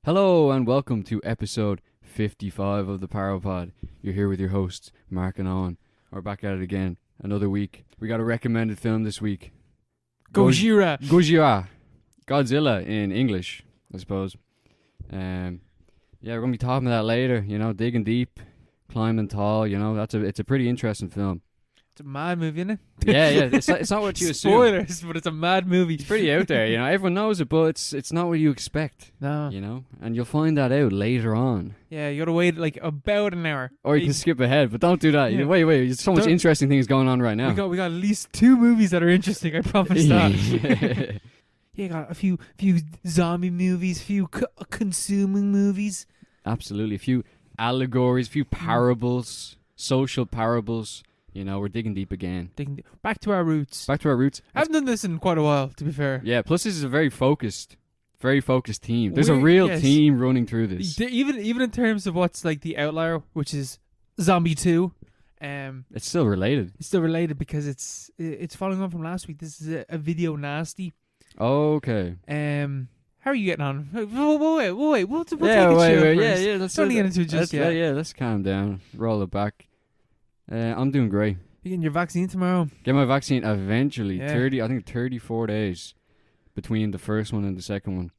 Hello and welcome to episode 55 of the Paropod. You're here with your hosts, Mark and Owen. We're back at it again. Another week. We got a recommended film this week. Gojira. Godzilla in English, I suppose. Yeah, we're going to be talking about that later. You know, digging deep, climbing tall. You know, it's a pretty interesting film. It's a mad movie, isn't it? Yeah. It's not what you assume. Spoilers, but it's a mad movie. It's pretty out there, you know. Everyone knows it, but it's not what you expect. No. You know, and you'll find that out later on. Yeah, you gotta wait like about an hour. Or you can skip ahead, but don't do that. Yeah. Wait. There's so much interesting things going on right now. We got at least 2 movies that are interesting. I promise that. Yeah, got a few zombie movies, few consuming movies. Absolutely, a few allegories, a few parables, social parables. You know, we're digging deep again. Back to our roots. I haven't done this in quite a while, to be fair. Yeah, plus this is a very focused team. There's a real team running through this. Even in terms of what's like the outlier, which is Zombie 2. It's still related. It's still related because it's following on from last week. This is a video nasty. Okay. How are you getting on? Wait. We'll take it chill wait. first. Yeah. Let's don't get into it just yet. Yeah, let's calm down. Roll it back. I'm doing great. You getting your vaccine tomorrow? Get my vaccine eventually. Yeah. 34 days between the first one and the second one.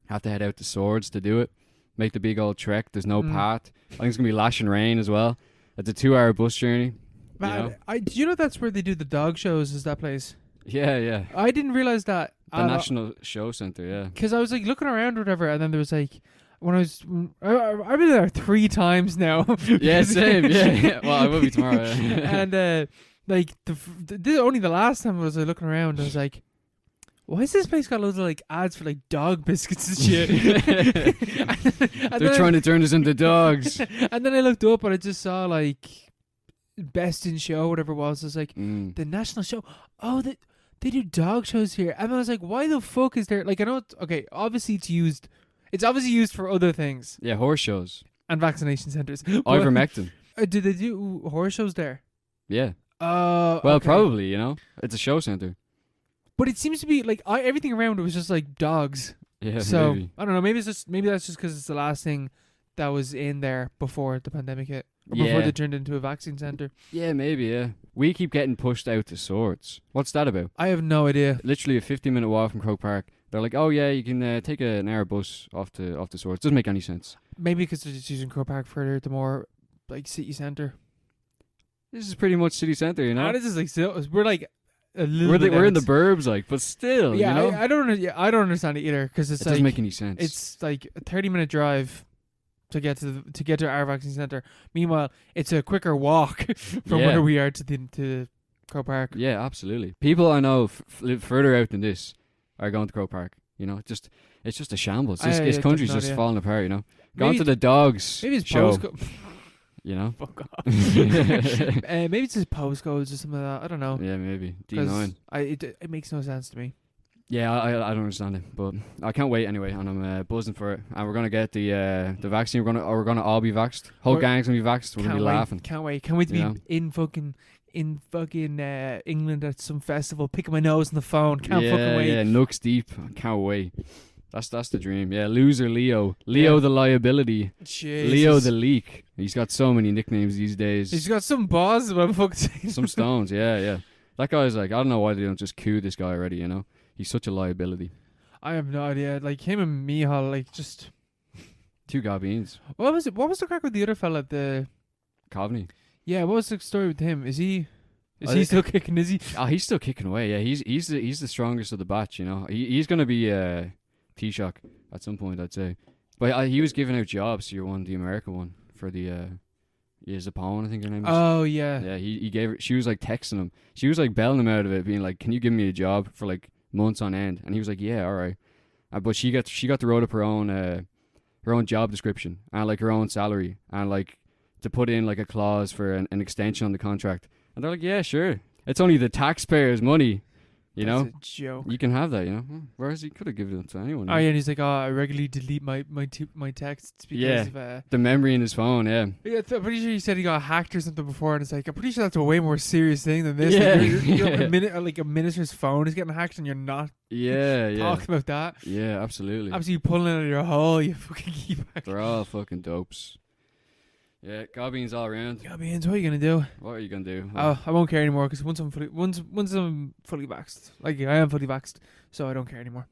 Have to head out to Swords to do it. Make the big old trek. There's no path. I think it's going to be lashing rain as well. It's a 2-hour bus journey. Man, do you know that's where they do the dog shows, is that place? Yeah. I didn't realize that. The National Show Centre, yeah. Because I was like looking around or whatever, and then there was like, I've been there 3 times now. Yeah, same, yeah. Well, I will be tomorrow, yeah. And like, only the last time was I looking around, I was like, why has this place got loads of like ads for like dog biscuits and shit? They're trying to turn us into dogs. And then I looked up and I just saw like Best in Show, whatever it was. I was like, the National Show. Oh, they do dog shows here. And I was like, why the fuck is there? Like, I know, obviously it's used. It's obviously used for other things. Yeah, horse shows. And vaccination centres. Ivermectin. Do they do horse shows there? Yeah. Well, probably, you know. It's a show centre. But it seems to be like everything around it was just like dogs. Yeah, so maybe. I don't know. Maybe that's just because it's the last thing that was in there before the pandemic hit, or before they turned into a vaccine centre. Yeah, maybe. Yeah, we keep getting pushed out to Swords. What's that about? I have no idea. Literally a 15-minute walk from Croke Park. They're like, oh yeah, you can take an hour bus off to Swords. Doesn't make any sense. Maybe because they're just using Croke Park further, the more like city centre. This is pretty much city centre, you know. This is like we're like. We're in the burbs, like, but still, yeah, you know? I don't understand it either because it doesn't make any sense. It's like a 30-minute drive to get to our vaccine centre. Meanwhile, it's a quicker walk from where we are to Croke Park. Yeah, absolutely. People I know live further out than this are going to Croke Park. You know, it's just a shambles. This country's just falling apart. You know, going to the dogs. Maybe it's show. You know? Fuck off. Maybe it's just postcodes or something like that. I don't know. Yeah, maybe. D9. It makes no sense to me. Yeah, I don't understand it, but I can't wait anyway, and I'm buzzing for it. And we're gonna get the vaccine. We're gonna all be vaxxed. Whole gang's gonna be vaxxed. We're gonna be laughing. Can't wait to be in fucking England at some festival, picking my nose on the phone. Can't fucking wait. Yeah, nooks deep. Can't wait. That's the dream. Yeah, loser Leo. Leo the liability. Jesus. Leo the leak. He's got so many nicknames these days. He's got some balls, but I'm fucking saying. Some stones, yeah. That guy's like, I don't know why they don't just coup this guy already, you know? He's such a liability. I have no idea. Like, him and Mihal, like, just... 2 goblins. What was the crack with the other fella, the... Coveney? Yeah, what was the story with him? Is he still kicking, is he? Oh, he's still kicking away, yeah. He's the strongest of the batch, you know? He's going to be... T-Shock at some point, I'd say. But he was giving out jobs to the American one for the Zapone, I think her name is. Oh yeah. Yeah, he gave her. She was like texting him. She was like belling him out of it, being like, "Can you give me a job for like months on end?" And he was like, "Yeah, all right." But she got to write up her own job description and like her own salary and like to put in like a clause for an extension on the contract. And they're like, "Yeah, sure. It's only the taxpayers' money." You That's know, a joke. you can have that. You know, whereas he could have given it to anyone. Oh yeah, and he's like, I regularly delete my texts because Yeah. of The memory in his phone. Yeah. Yeah, I'm pretty sure he said he got hacked or something before, and it's like I'm pretty sure that's a way more serious thing than this. Yeah. Like, a minister's phone is getting hacked, and you're not Yeah. talking about that. Yeah. Absolutely. Obviously, you pulling it out of your hole, you fucking keep. They're all fucking dopes. Yeah, Gobbeans all around. Yeah, man, what are you gonna do? What are you gonna do? Oh, I won't care anymore because once I'm fully vaxxed, like I am fully vaxxed, so I don't care anymore.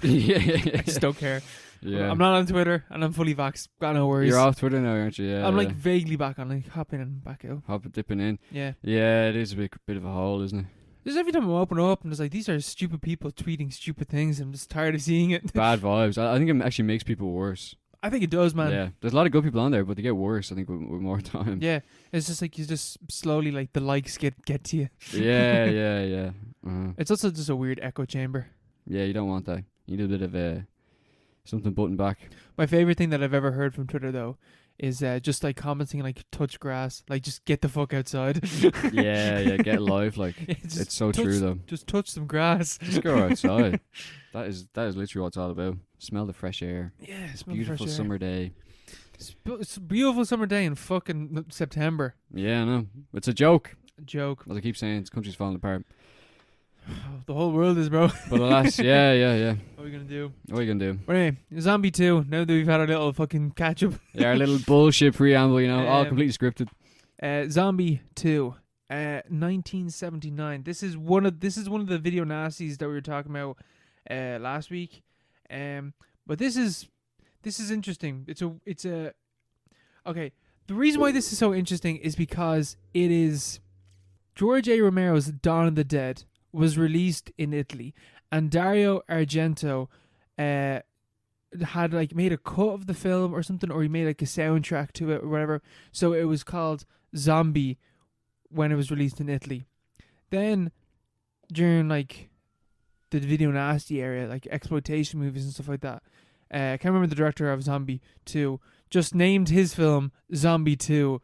Yeah. I just don't care. Yeah. I'm not on Twitter, and I'm fully vaxxed. Got no worries. You're off Twitter now, aren't you? Yeah. I'm like vaguely back on, like hopping and back out. dipping in. Yeah. Yeah, it is a bit of a hole, isn't it? Just every time I open up and it's like these are stupid people tweeting stupid things. I'm just tired of seeing it. Bad vibes. I think it actually makes people worse. I think it does, man. Yeah, there's a lot of good people on there, but they get worse. I think with more time. Yeah, it's just like you just slowly like the likes get to you. Yeah. It's also just a weird echo chamber. Yeah, you don't want that. You need a bit of something button back. My favorite thing that I've ever heard from Twitter though is just like commenting like touch grass, like just get the fuck outside. yeah, get live. Like it's so true though. Just touch some grass. Just go outside. That is literally what it's all about. Smell the fresh air. Yeah, smell Beautiful the fresh air. summer day. It's a beautiful summer day in fucking September. Yeah, I know. It's a joke. A joke. As I keep saying, this country's falling apart. The whole world is, bro. But alas, yeah. What are we gonna do? What are you gonna do? But anyway, Zombie 2. Now that we've had our little fucking catch up. Yeah, our little bullshit preamble, you know, all completely scripted. Zombie 2. 1979. This is one of the video nasties that we were talking about last week. But this is interesting. It's a okay. The reason why this is so interesting is because it is George A. Romero's Dawn of the Dead was released in Italy, and Dario Argento had like made a cut of the film or something, or he made like a soundtrack to it or whatever. So it was called Zombie when it was released in Italy. Then during like the video nasty area, like exploitation movies and stuff like that, I can't remember the director of Zombie 2 just named his film Zombie 2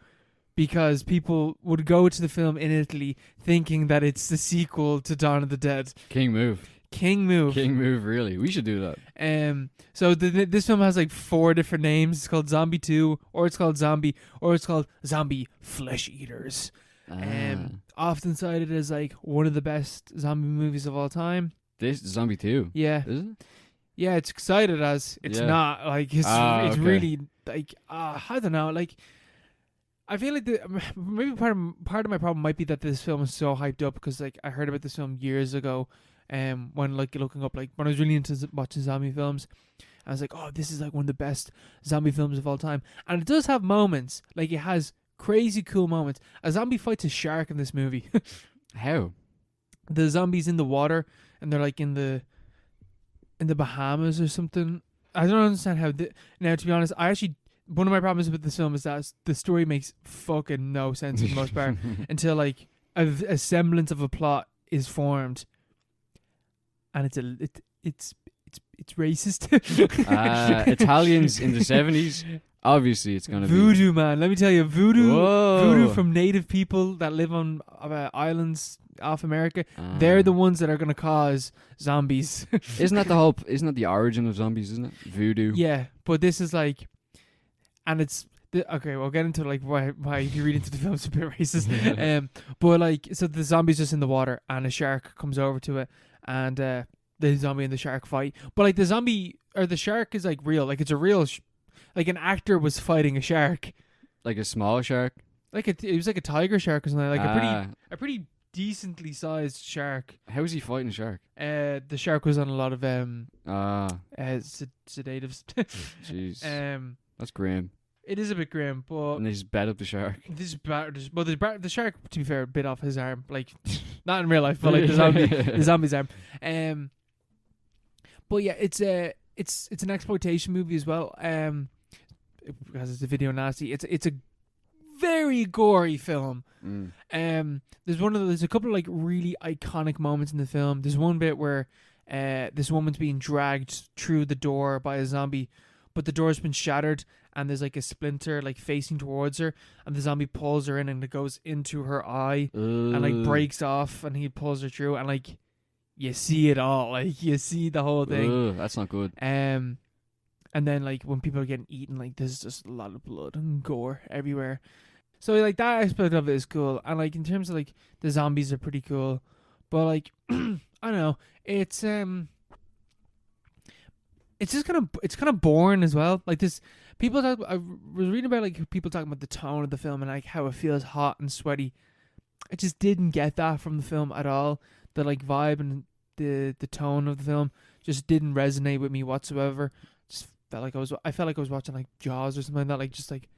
because people would go to the film in Italy thinking that it's the sequel to Dawn of the Dead. King move, really. We should do that. So this film has like 4 different names. It's called Zombie 2, or it's called Zombie, or it's called Zombie Flesh Eaters. Often cited as like one of the best zombie movies of all time. This Zombie 2? Yeah. Is it? Yeah, it's cited as. It's not. Like, it's okay. really, like, I don't know. Like, I feel like maybe part of my problem might be that this film is so hyped up because, like, I heard about this film years ago when, like, looking up, like, when I was really into watching zombie films. I was like, oh, this is, like, one of the best zombie films of all time. And it does have moments. Like, it has crazy cool moments. A zombie fights a shark in this movie. How? The zombie's in the water, and they're, like, in the Bahamas or something. I don't understand how. Now, to be honest, one of my problems with this film is that the story makes fucking no sense for the most part until like a semblance of a plot is formed, and it's racist. Italians in the 70s. Obviously, it's gonna voodoo, man. Let me tell you, voodoo from native people that live on islands off America. They're the ones that are gonna cause zombies. Isn't that the origin of zombies? Isn't it voodoo? Yeah, but this is like, and it's okay. We'll get into like why if you read into the film it's a bit racist. But like, so the zombie's just in the water, and a shark comes over to it, and the zombie and the shark fight. But like the zombie or the shark is like real. Like it's a real. Like an actor was fighting a shark, like a small shark. Like it was like a tiger shark or something. Like a pretty decently sized shark. How was he fighting a shark? The shark was on a lot of sedatives. Jeez. That's grim. It is a bit grim, but and they just bed up the shark. The shark, to be fair, bit off his arm. Like not in real life, but like the zombie's arm. But yeah, it's an exploitation movie as well. Because it's a video nasty. It's a very gory film. There's a couple of like really iconic moments in the film. There's one bit where this woman's being dragged through the door by a zombie, but the door's been shattered and there's like a splinter like facing towards her, and the zombie pulls her in and it goes into her eye and like breaks off, and he pulls her through, and like you see it all. Like, you see the whole thing. Ugh, that's not good. And then, like, when people are getting eaten, like, there's just a lot of blood and gore everywhere. So, like, that aspect of it is cool. And, like, in terms of, like, the zombies are pretty cool. But, like, I don't know. It's just kind of boring as well. Like, this, I was reading about, like, people talking about the tone of the film and, like, how it feels hot and sweaty. I just didn't get that from the film at all. The, like, vibe and the tone of the film just didn't resonate with me whatsoever. Just I felt like I was watching, like, Jaws or something like that. Like, just like.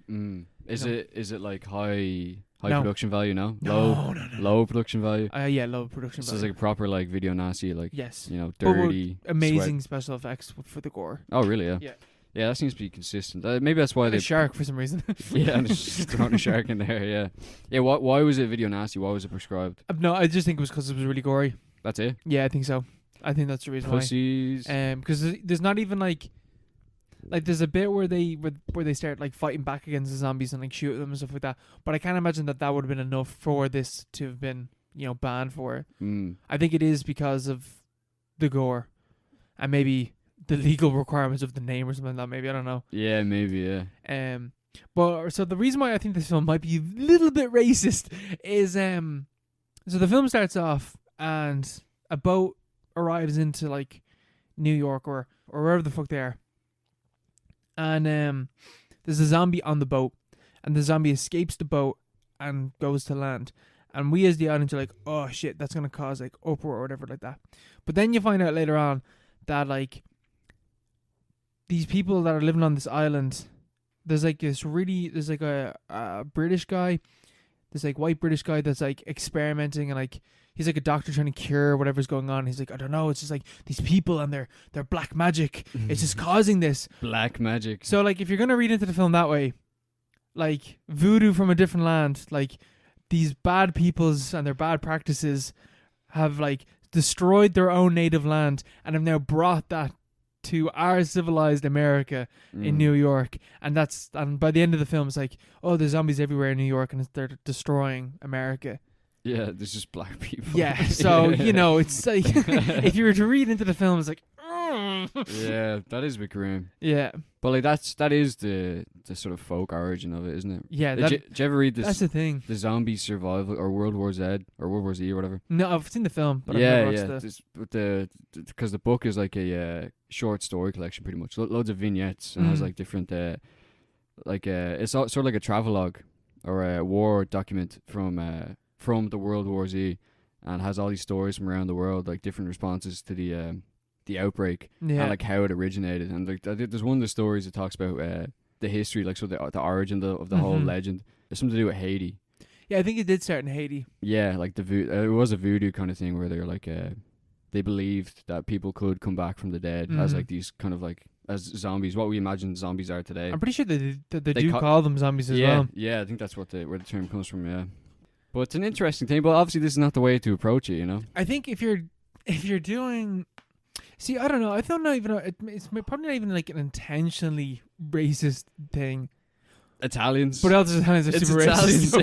Is it like high No. production value? No, No. low production value. Yeah, low production So value. it's like a proper like video nasty, like Yes. you know, But dirty, amazing sweat. special effects for the gore. Oh really? Yeah. Yeah. Yeah, that seems to be consistent. Maybe that's why And they a shark for some reason. Yeah, and just throwing a shark in there. Yeah, yeah. Why was it video nasty? Why was it prescribed? No, I just think it was because it was really gory. That's it. Yeah, I think so. I think that's the reason Pussies. why. Because there's not even like there's a bit where they start like fighting back against the zombies and like shoot them and stuff like that. But I can't imagine that would have been enough for this to have been, you know, banned for it. I think it is because of the gore and maybe the legal requirements of the name or something like that. Maybe, I don't know. Yeah, maybe. Yeah. But so the reason why I think this film might be a little bit racist is so the film starts off and a boat arrives into like New York or wherever the fuck they are. And there's a zombie on the boat, and the zombie escapes the boat and goes to land. And we as the audience are like, oh shit, that's gonna cause like uproar or whatever like that. But then you find out later on that like these people that are living on this island, there's like a British guy, this like white British guy that's like experimenting and like he's like a doctor trying to cure whatever's going on. He's like, I don't know, it's just like these people and their black magic. It's just causing this. Black magic. So like if you're gonna read into the film that way, like voodoo from a different land, like these bad peoples and their bad practices have like destroyed their own native land and have now brought that to our civilized America in New York, and by the end of the film it's like, oh, there's zombies everywhere in New York and they're destroying America. Yeah, there's just black people. Yeah, so you know, it's like if you were to read into the film, it's like, yeah, that is a bit grim. Yeah, but like that is the sort of folk origin of it, isn't it? Yeah. Did you ever read this? That's the thing. The zombie survival or World War Z or World War Z or whatever. No, I've seen the film, but I've never watched because the book is like a short story collection, pretty much. Loads of vignettes and has like different it's sort of like a travelogue or a war document from the World War Z, and has all these stories from around the world, like different responses to the outbreak and like how it originated. And like there's one of the stories that talks about the history, like so the origin of the whole legend. There's something to do with Haiti. Yeah, I think it did start in Haiti. Yeah, like it was a voodoo kind of thing where they're like they believed that people could come back from the dead as like these kind of like as zombies, what we imagine zombies are today. I'm pretty sure they do call them zombies as well. Yeah, I think that's where the term comes from. Yeah, but it's an interesting thing. But obviously, this is not the way to approach it. You know, I think if you're doing, see, I don't know. I don't know even. It's probably not even like an intentionally racist thing. Italians, but also Italians are super racist.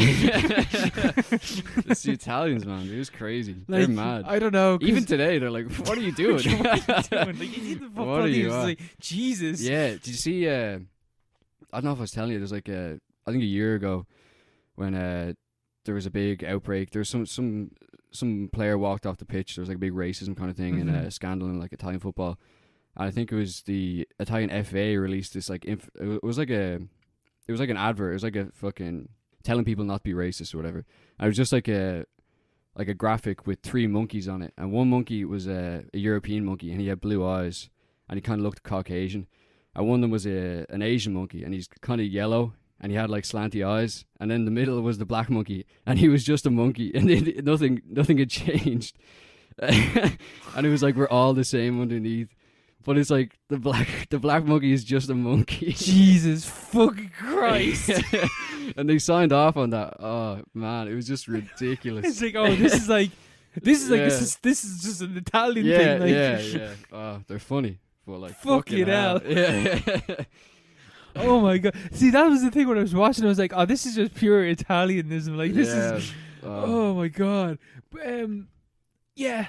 It's the Italians, man. It was crazy. Like, they're mad. I don't know. Even today, they're like, "What are you doing? What are you doing? Like, what are you like, Jesus." Yeah. Did you see? I don't know if I was telling you. There's like I think a year ago when there was a big outbreak. There was some player walked off the pitch. There was like a big racism kind of thing and a scandal in like Italian football. And I think it was the Italian FA released this like it was like an advert. It was like a fucking telling people not to be racist or whatever. And it was just like a graphic with 3 monkeys on it, and one monkey was a European monkey, and he had blue eyes, and he kind of looked Caucasian. And one of them was an Asian monkey, and he's kind of yellow, and he had like slanty eyes. And then the middle was the black monkey, and he was just a monkey, and nothing had changed. And it was like we're all the same underneath. But it's like the black monkey is just a monkey. Jesus fucking Christ. And they signed off on that. Oh man, it was just ridiculous. It's like, oh, this is just an Italian thing. Like. Yeah. Oh, they're funny. But like fucking hell. Yeah. Oh my god. See, that was the thing when I was watching. I was like, oh, this is just pure Italianism. Like this is. Oh my god. Yeah,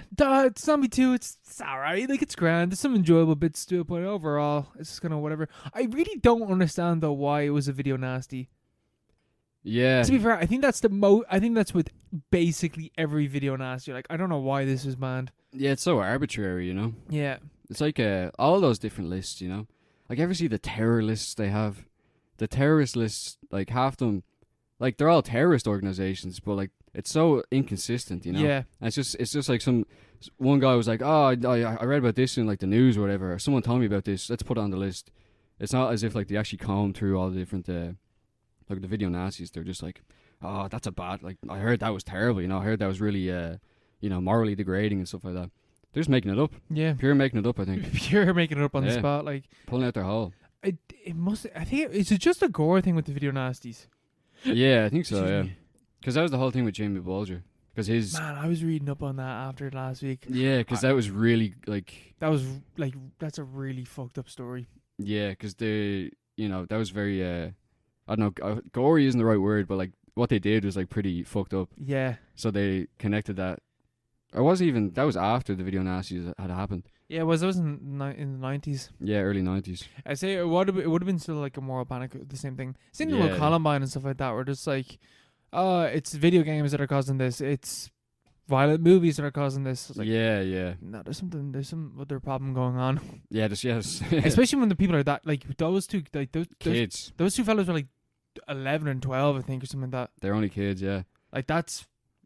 Zombie 2, it's alright. Like, it's grand. There's some enjoyable bits to it, but overall, it's just kind of whatever. I really don't understand, though, why it was a video nasty. Yeah. To be fair, I think that's I think that's with basically every video nasty. Like, I don't know why this was banned. Yeah, it's so arbitrary, you know? Yeah. It's like all those different lists, you know? Like, ever see the terror lists they have? The terrorist lists, like, half them, like, they're all terrorist organizations, but, like, it's so inconsistent, you know? Yeah. And it's just like one guy was like, oh, I read about this in, like, the news or whatever, or someone told me about this, let's put it on the list. It's not as if, like, they actually combed through all the different, like, the video nasties. They're just like, oh, that's a bad, like, I heard that was terrible, you know? I heard that was really, you know, morally degrading and stuff like that. They're just making it up. Yeah. Pure making it up, I think. Pure making it up on the spot. Like, pulling out their hole. I think it's just a gore thing with the video nasties. Yeah, I think so, Excuse yeah. me. Because that was the whole thing with Jamie Bulger. Because his... Man, I was reading up on that after last week. Yeah, because that was really, like... That was, like, that's a really fucked up story. Yeah, because they, you know, that was very, I don't know, gory isn't the right word, but, like, what they did was, like, pretty fucked up. Yeah. So they connected that. Or wasn't even... That was after the video nasties had happened. Yeah, it was in the 90s. Yeah, early 90s. I say it would have been still like a moral panic, the same thing. Same thing Yeah. with Columbine and stuff like that, where just like, it's video games that are causing this. It's violent movies that are causing this. It's like, yeah. no, there's some other problem going on. Yeah, just, yes. Especially when the people are that, like, those two, like, Kids. those two fellas were like 11 and 12, I think, or something like that. They're only kids, yeah. Like,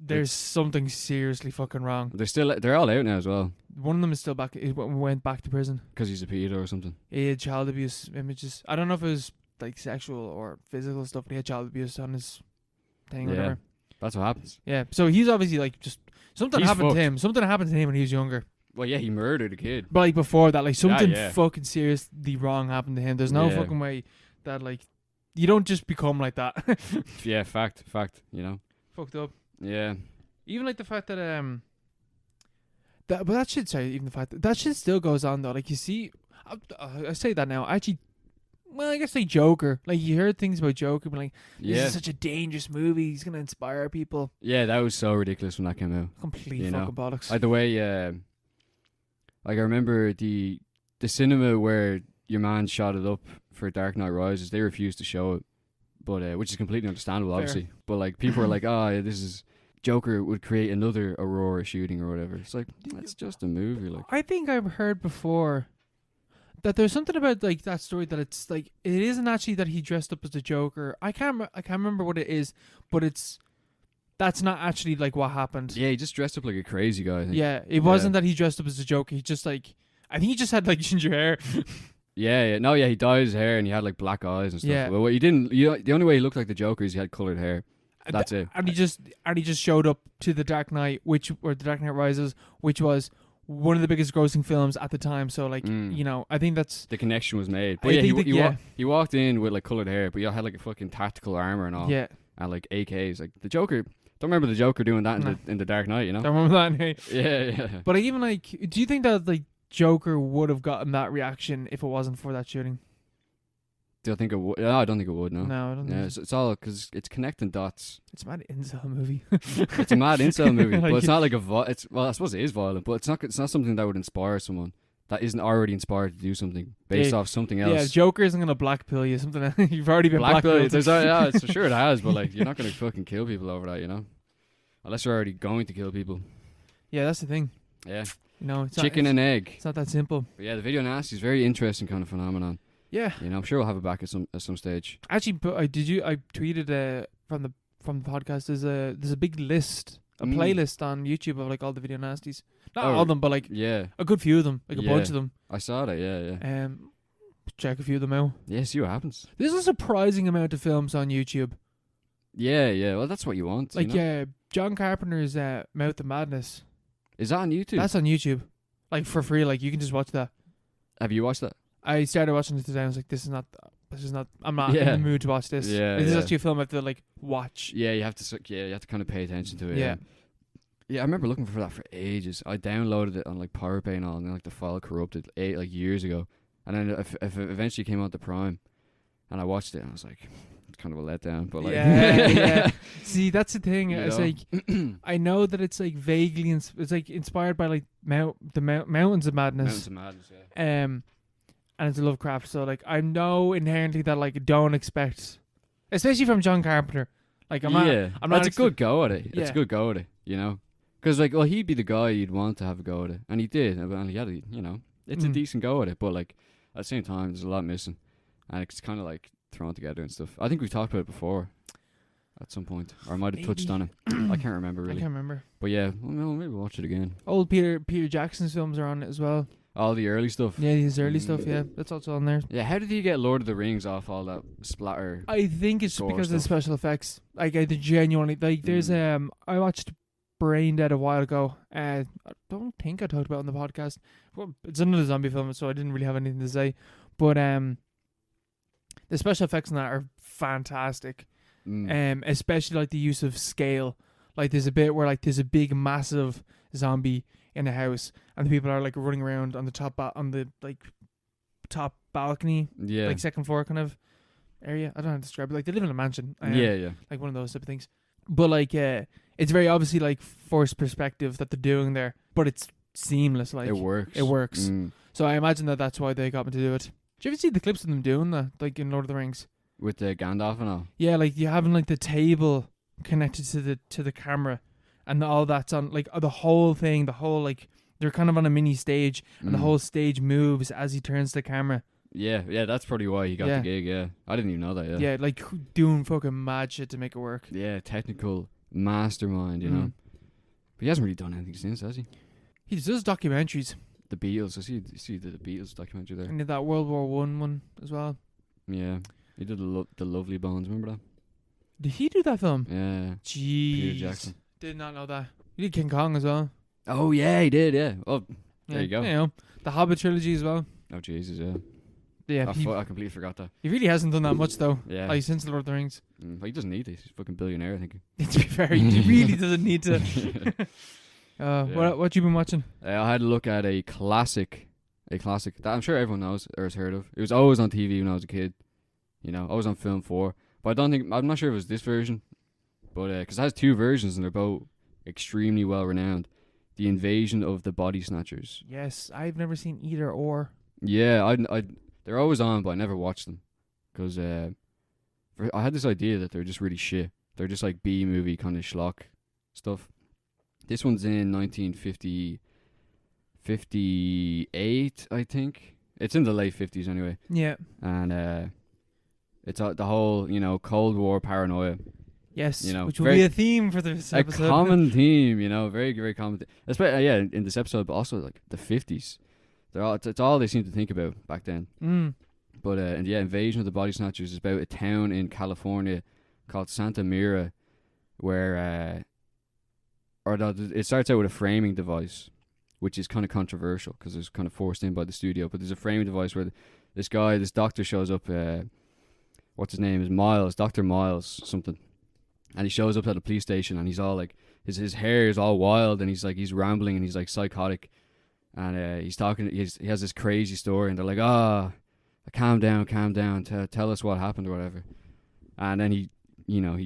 there's something seriously fucking wrong. They're all out now as well. One of them is still back. He went back to prison. Because he's a pedo or something. He had child abuse images. I don't know if it was like sexual or physical stuff, but he had child abuse on his thing or Yeah. whatever. That's what happens. Yeah. So he's obviously like just something He's happened fucked. to him. Something happened to him when he was younger. Well, yeah, he murdered a kid. But like before that, like something yeah. fucking seriously wrong happened to him. There's no Yeah. fucking way that like you don't just become like that. Yeah, fact, you know. Fucked up. Yeah. Even like the fact that but that shit. Sorry, even the fact that shit still goes on though. Like you see, I say that now. Actually, well, I guess like Joker. Like you heard things about Joker, but like this Yeah. is such a dangerous movie. He's gonna inspire people. Yeah, that was so ridiculous when that came out. Complete You know, fucking bollocks. Like the way, like I remember the cinema where your man shot it up for Dark Knight Rises, they refused to show it, but which is completely understandable, Fair. obviously. But like people are like, oh, yeah, this is Joker would create another Aurora shooting or whatever. It's like that's just a movie. Like I think I've heard before that there's something about like that story that it's like it isn't actually that he dressed up as the Joker. I can't remember what it is, but that's not actually like what happened. yeah, he just dressed up like a crazy guy. I think. Yeah, it wasn't that he dressed up as a Joker. He just like I think he just had like ginger hair. Yeah. No, yeah, he dyed his hair and he had like black eyes and stuff. Yeah. Well, what he didn't. The only way he looked like the Joker is he had colored hair. That's it. And he just showed up to the Dark Knight, the Dark Knight Rises, which was one of the biggest grossing films at the time. So like you know, I think that's The connection was made. But I yeah, think he walked in with like colored hair, but he had like a fucking tactical armor and all. yeah. And like AKs. Like the Joker. Don't remember the Joker doing that in the Dark Knight, you know? Don't remember that. Hey. Yeah. But like, even like, do you think that like Joker would have gotten that reaction if it wasn't for that shooting? Do I think it would? No, I don't think it would. No. No, I don't think Yeah, so. it's all because it's connecting dots. It's a mad incel movie. It's a mad incel movie, but Like- it's not like it's well, I suppose it is violent, but it's not something that would inspire someone that isn't already inspired to do something based Yeah. off something else. Yeah, Joker isn't gonna blackpill you. Something you've already been Blackpill. blackpilled. Yeah, it's sure it has, but like you're not gonna fucking kill people over that, you know? Unless you're already going to kill people. Yeah, that's the thing. Yeah. You know, it's Chicken not, and egg. it's not that simple. But yeah, the video nasty is a very interesting kind of phenomenon. Yeah, You know, I'm sure we'll have it back at some stage. actually, but I tweeted from the podcast. There's a big list, a Mm. playlist on YouTube of like all the video nasties. Not Oh, all of them, but like Yeah, a good few of them, like a Yeah. bunch of them. I saw that. Yeah. Check a few of them out. Yeah, see what happens. There's a surprising amount of films on YouTube. Yeah. Well, that's what you want. Like you know? John Carpenter's Mouth of Madness. Is that on YouTube? That's on YouTube, like for free. Like you can just watch that. Have you watched that? I started watching it today. I was like, this is not. I'm not in Yeah. the mood to watch this. Yeah, Like, this is yeah. actually a film I have to like watch. Yeah, you have to. You have to kind of pay attention to it. Yeah. Yeah, I remember looking for that for ages. I downloaded it on like Pirate Bay and all, and then like the file corrupted like years ago, and then if it eventually came onto Prime, and I watched it, and I was like, kind of a letdown. But like, yeah. See, that's the thing. You It's know? like I know that it's like vaguely, it's like inspired by like Mountains of Madness. Mountains of Madness, yeah. And it's a Lovecraft. So like I know inherently that like don't expect, especially from John Carpenter. Like I'm not. That's a good go at it. It's Yeah. a good go at it, you know? Because, like, well, he'd be the guy you'd want to have a go at it. And he did. And he had a, you know, it's a decent go at it. But, like, at the same time, there's a lot missing. And it's kind of, like, thrown together and stuff. I think we've talked about it before at some point. Or I might have touched on it. I can't remember, really. I can't remember. But, yeah, well, maybe we'll watch it again. Old Peter Jackson's films are on it as well. All the early stuff. Yeah, his early stuff, yeah. That's also on there. Yeah, how did he get Lord of the Rings off all that splatter? I think it's gore because of the stuff. special effects. Like, I genuinely, like, there's, I watched Brain Dead a while ago. I don't think I talked about it on the podcast. Well, it's another zombie film, so I didn't really have anything to say. But, the special effects in that are fantastic. Especially, like, the use of scale. Like, there's a bit where, like, there's a big, massive zombie in a house, and the people are like running around on the top top balcony, Yeah. like second floor kind of area. I don't know how to describe it. Like they live in a mansion. Yeah. Like one of those type of things. But like, it's very obviously like forced perspective that they're doing there, but it's seamless. Like It works. It works. So I imagine that's why they got me to do it. Did you ever see the clips of them doing that, like in Lord of the Rings? With the Gandalf and all. Yeah, like you having like the table connected to the camera. And all that's on, like, the whole thing, like, they're kind of on a mini stage, and the whole stage moves as he turns the camera. Yeah, that's probably why he got the gig, yeah. I didn't even know that, yeah. Yeah, like, doing fucking mad shit to make it work. Yeah, technical mastermind, you know. But he hasn't really done anything since, has he? He does documentaries. The Beatles, I see the Beatles documentary there. And he did that World War one as well. Yeah, he did the Lovely Bones, remember that? Did he do that film? Yeah. Jeez. Peter Jackson. Did not know that. He did King Kong as well. Oh, yeah, he did, yeah. Oh, there you go. You know, the Hobbit trilogy as well. Oh, Jesus, yeah. Yeah, I completely forgot that. He really hasn't done that much, though. Yeah. Like, since Lord of the Rings. Well, he doesn't need this. He's a fucking billionaire, I think. To be fair, he really doesn't need to. What you been watching? I had a look at a classic that I'm sure everyone knows or has heard of. It was always on TV when I was a kid. You know, always on Film 4. But I'm not sure if it was this version. But, because it has two versions and they're both extremely well renowned. The Invasion of the Body-snatchers. Yes, I've never seen either or. Yeah, they're always on, but I never watched them. Because I had this idea that they're just really shit. They're just like B-movie kind of schlock stuff. This one's in 1958, I think. It's in the late 50s anyway. Yeah. And it's the whole, you know, Cold War paranoia. Yes, you know, which will be a theme for this episode. A common theme, you know, very, very common. Especially, in this episode, but also like the 50s. It's all they seem to think about back then. But Invasion of the Body-snatchers is about a town in California called Santa Mira, where it starts out with a framing device, which is kind of controversial because it's kind of forced in by the studio. But there's a framing device where this doctor shows up. What's his name? Is Miles, Dr. Miles something. And he shows up at a police station and he's all like, his hair is all wild and he's rambling and he's like psychotic. And he's talking, he has this crazy story and they're like, calm down, tell us what happened or whatever. And then he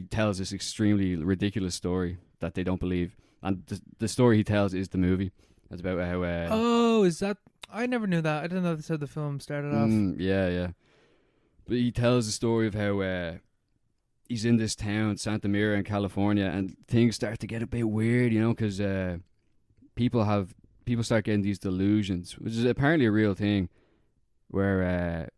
tells this extremely ridiculous story that they don't believe. And the story he tells is the movie. It's about how... is that... I never knew that. I didn't know that's how the film started off. Yeah. But he tells the story of how... he's in this town, Santa Mira in California, and things start to get a bit weird, you know, because people start getting these delusions, which is apparently a real thing, where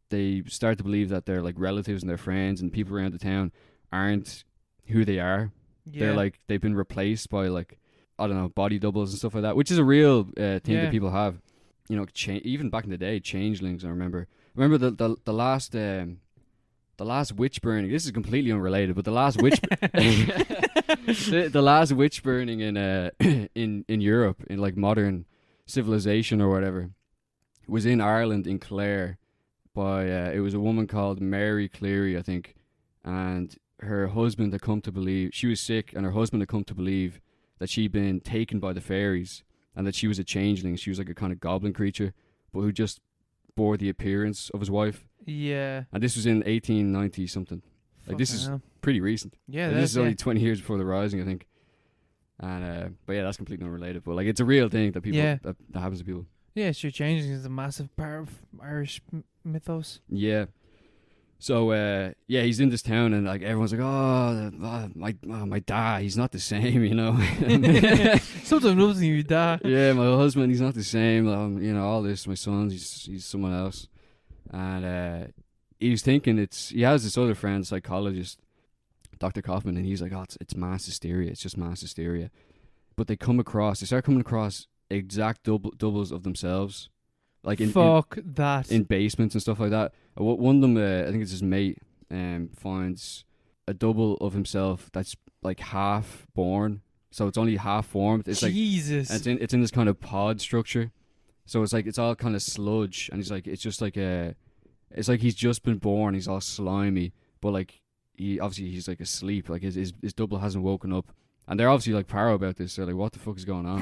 they start to believe that their like relatives and their friends and people around the town aren't who they are. Yeah. They're like they've been replaced by like I don't know body doubles and stuff like that, which is a real thing that people have. You know, even back in the day, changelings. I remember the last. The last witch burning. This is completely unrelated, but the last witch, the last witch burning in Europe in like modern civilization or whatever, was in Ireland in Clare, by it was a woman called Mary Cleary, I think, and her husband had come to believe she was sick, and her husband had come to believe that she'd been taken by the fairies and that she was a changeling. She was like a kind of goblin creature, but who just bore the appearance of his wife. Yeah. And this was in 1890 something. Like this is hell. pretty recent. Yeah, Like, that's this is only 20 years before the Rising, I think. And but yeah, that's completely unrelated. But like, it's a real thing that people that happens to people. Yeah, it's changing is a massive part of Irish mythos. Yeah. So yeah, he's in this town, and like everyone's like, my dad, he's not the same, you know. Sometimes losing your dad. Yeah, my husband, he's not the same. You know, all this, my son, he's someone else. And he was thinking he has this other friend, psychologist, Dr. Kaufman, and he's like, oh, it's mass hysteria. It's just mass hysteria. But they start coming across exact doubles of themselves. Like in basements and stuff like that. One of them, I think it's his mate, finds a double of himself that's like half born, so it's only half formed. It's Jesus. Like it's in this kind of pod structure, so it's like it's all kind of sludge, and he's like it's just like it's like he's just been born. He's all slimy, but like he's like asleep. Like his double hasn't woken up. And they're obviously like paro about this. They're like, "What the fuck is going on?"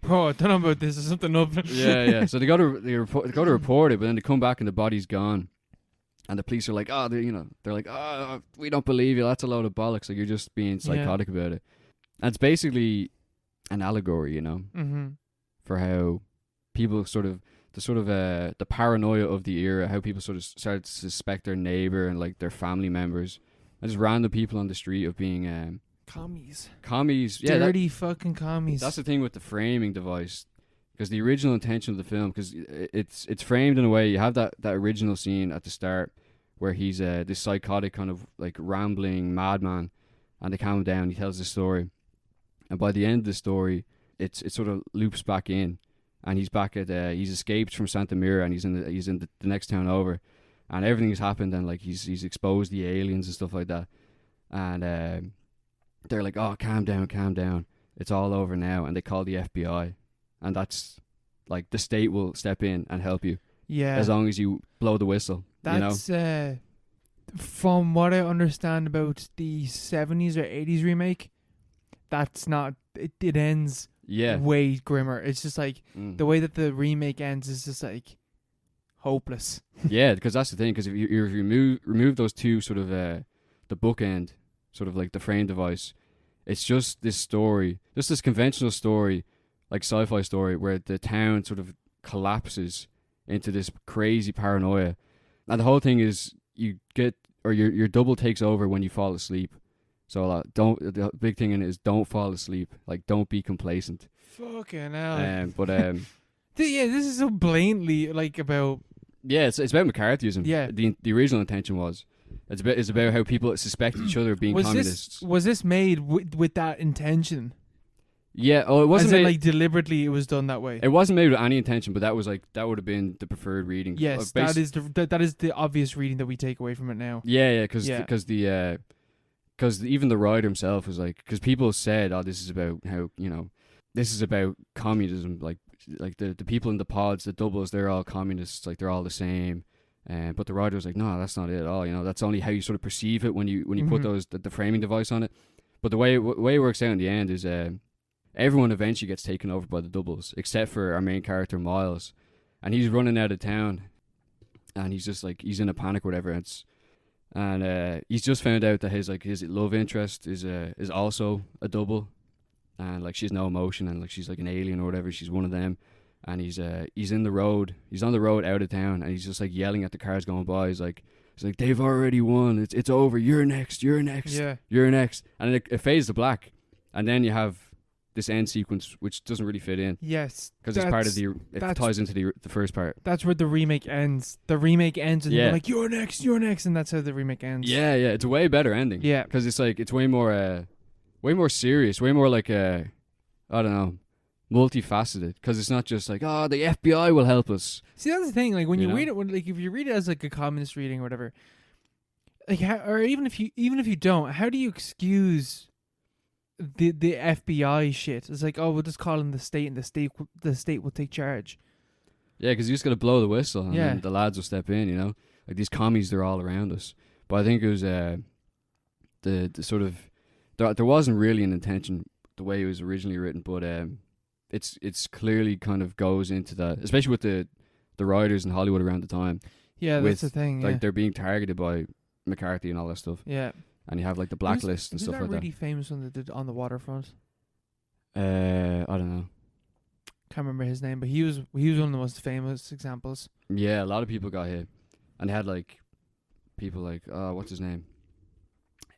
Oh, I don't know about this. There's something up. Yeah. So they go to report it, but then they come back and the body's gone. And the police are like, they're like, "Oh, we don't believe you. That's a load of bollocks. Like you're just being psychotic about it." And it's basically an allegory, for how people the paranoia of the era, how people sort of started to suspect their neighbor and like their family members, and just random people on the street of being commies, yeah, dirty fucking commies. That's the thing with the framing device, because the original intention of the film, because it's framed in a way. You have that original scene at the start where he's this psychotic kind of like rambling madman, and they calm him down. He tells the story, and by the end of the story, it sort of loops back in, and he's back at he's escaped from Santa Mira, and he's in the next town over, and everything's happened, and like he's exposed the aliens and stuff like that, and they're like, "Oh, calm down. It's all over now." And they call the FBI. And that's, like, the state will step in and help you. Yeah. As long as you blow the whistle, that's, from what I understand about the 70s or 80s remake, that's not... It ends way grimmer. It's just, like, the way that the remake ends is just, like, hopeless. Yeah, because that's the thing. Because if you remove those two sort of... the bookend... sort of like the frame device, it's just this story, just this conventional story, like sci-fi story, where the town sort of collapses into this crazy paranoia, and the whole thing is your double takes over when you fall asleep. So the big thing in it is don't fall asleep, like don't be complacent. Fucking hell. This is so blatantly like about. Yeah, it's about McCarthyism. Yeah, the original intention was. It's about how people suspect each other of being communists. Was this made with that intention? Yeah, it wasn't made, like deliberately. It was done that way. It wasn't made with any intention, but that would have been the preferred reading. Yes, that is the obvious reading that we take away from it now. Yeah, because even the writer himself was like, because people said, "Oh, this is about how this is about communism." Like the people in the pods, the doubles, they're all communists. Like they're all the same. But the writer was like, no, that's not it at all. That's only how you sort of perceive it when you put the framing device on it. But the way it works out in the end is everyone eventually gets taken over by the doubles, except for our main character Miles, and he's running out of town, and he's just like he's in a panic or whatever. And he's just found out that his love interest is also a double, and like she has no emotion, and like she's like an alien or whatever. She's one of them. And he's on the road out of town, and he's just like yelling at the cars going by. He's like they've already won. It's over. You're next. Yeah. You're next. And it fades to black, and then you have this end sequence which doesn't really fit in. Yes, because it's part of it ties into the first part. That's where the remake ends. The remake ends, and you're like you're next, and that's how the remake ends. Yeah. It's a way better ending. Yeah, because it's way more serious, way more like I don't know. Multifaceted, because it's not just like the FBI will help us. See, that's the thing. Like when you read it, if you read it as like a communist reading or whatever, like or even if you don't, how do you excuse the FBI shit? It's like, we'll just call in the state, and the state will take charge. Yeah, because you just got to blow the whistle, and then the lads will step in. Like these commies, they're all around us. But I think it was the sort of there wasn't really an intention the way it was originally written, but it's clearly kind of goes into that, especially with the writers in Hollywood around the time. Yeah, that's the thing. Like they're being targeted by McCarthy and all that stuff. Yeah. And you have like the blacklist and stuff like that. Who's that really famous one that did On the Waterfront? I don't know. Can't remember his name, but he was one of the most famous examples. Yeah, a lot of people got hit, and they had like people like what's his name,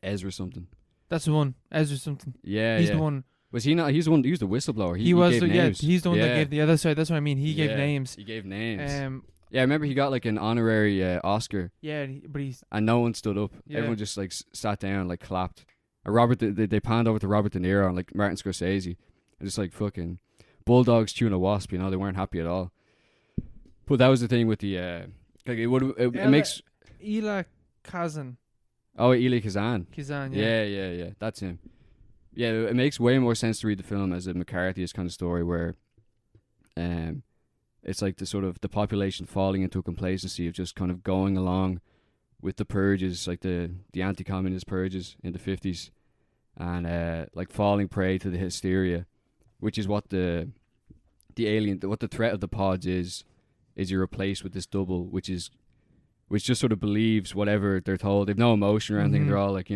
Ezra something. That's the one, Ezra something. Yeah, he's the one. Was he not? He's the one. He was the whistleblower. He was. Gave names. He's the one that gave the other side. That's what I mean. He gave names. He gave names. Yeah, I remember he got like an honorary Oscar. Yeah, but and no one stood up. Yeah. Everyone just like sat down, like clapped. And they panned over to Robert De Niro and like Martin Scorsese, and just like fucking bulldogs chewing a wasp. You know, they weren't happy at all. But that was the thing with the like it makes Elia Kazan. Oh, Elia Kazan. Kazan, yeah, that's him. Yeah, it makes way more sense to read the film as a McCarthyist kind of story where, it's like the sort of the population falling into a complacency of just kind of going along with the purges, like the anti-communist purges in the 50s, and like falling prey to the hysteria, which is what the threat of the pods is you're replaced with this double, which just sort of believes whatever they're told. They've no emotion or anything. Mm-hmm. They're all like,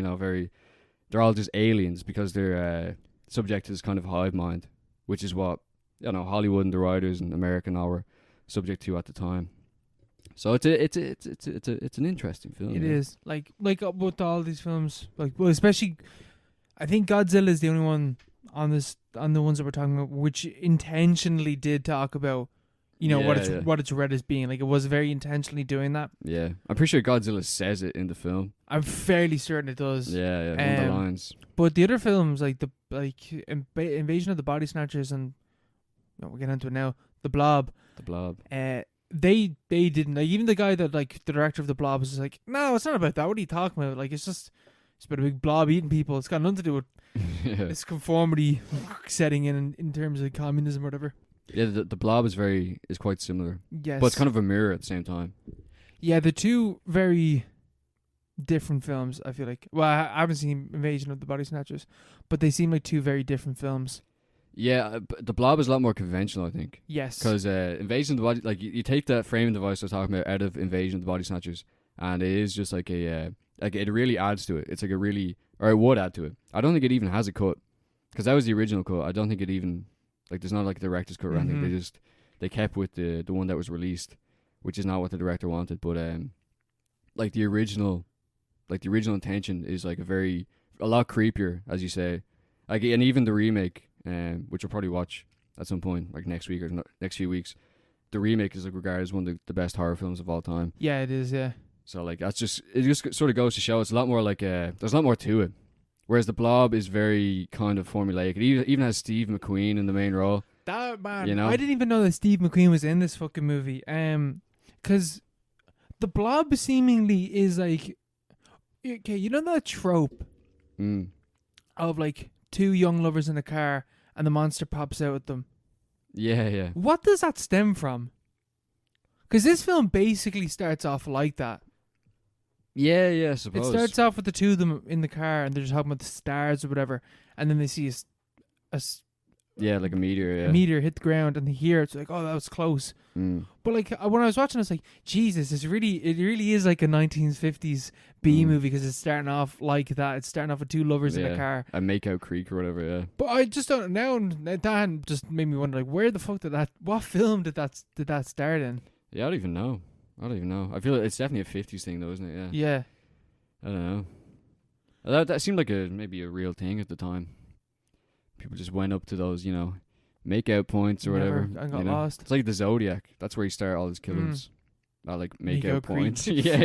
they're all just aliens because they're subject to this kind of hive mind, which is what Hollywood and the writers and American all were subject to at the time. So it's an interesting film. It is like with all these films, especially I think Godzilla is the only one on the ones that we're talking about which intentionally did talk about what it's read as being. Like, it was very intentionally doing that. Yeah. I'm pretty sure Godzilla says it in the film. I'm fairly certain it does. Yeah, one of the lines. But the other films, like Invasion of the Body-snatchers and we'll get into it now, The Blob. They didn't, like, even the guy that, like, the director of The Blob was just like, no, it's not about that. What are you talking about? Like, it's about a big blob eating people. It's got nothing to do with this conformity setting in terms of communism or whatever. Yeah, the Blob is quite similar. Yes. But it's kind of a mirror at the same time. Yeah, they're two very different films, I feel like. Well, I haven't seen Invasion of the Body-snatchers, but they seem like two very different films. Yeah, the Blob is a lot more conventional, I think. Yes. Because Invasion of the Body... Like, you take that framing device I was talking about out of Invasion of the Body-snatchers, and it is just like a... like, it really adds to it. It's like a really... Or it would add to it. I don't think it even has a cut. Because that was the original cut. I don't think it even... Like, there's not like a director's cut or anything. Mm-hmm. They kept with the one that was released, which is not what the director wanted. But like the original intention is like a lot creepier, as you say. Like, and even the remake, which we'll probably watch at some point, like next week or next few weeks. The remake is like regarded as one of the best horror films of all time. Yeah, it is. Yeah. So like it just sort of goes to show it's a lot more like there's a lot more to it. Whereas The Blob is very kind of formulaic. It even has Steve McQueen in the main role. That man, I didn't even know that Steve McQueen was in this fucking movie. Because The Blob seemingly is like, okay, you know that trope of like two young lovers in a car and the monster pops out at them. Yeah. What does that stem from? Because this film basically starts off like that. Yeah, I suppose. It starts off with the two of them in the car and they're just talking about the stars or whatever, and then they see like a meteor. Yeah. A meteor hit the ground, and they hear it's like, oh, that was close. But like when I was watching, I was like, Jesus, it really is like a 1950s B movie because it's starting off like that. It's starting off with two lovers in a car. A Makeout Creek or whatever. Yeah. But I just don't now. That just made me wonder, like, where the fuck what film did that start in? Yeah, I don't even know. I feel like it's definitely a 50s thing, though, isn't it? Yeah. Yeah. I don't know. That seemed like maybe a real thing at the time. People just went up to those, make-out points or whatever. I got lost. It's like the Zodiac. That's where you start all his killings. Like make-out points. Yeah.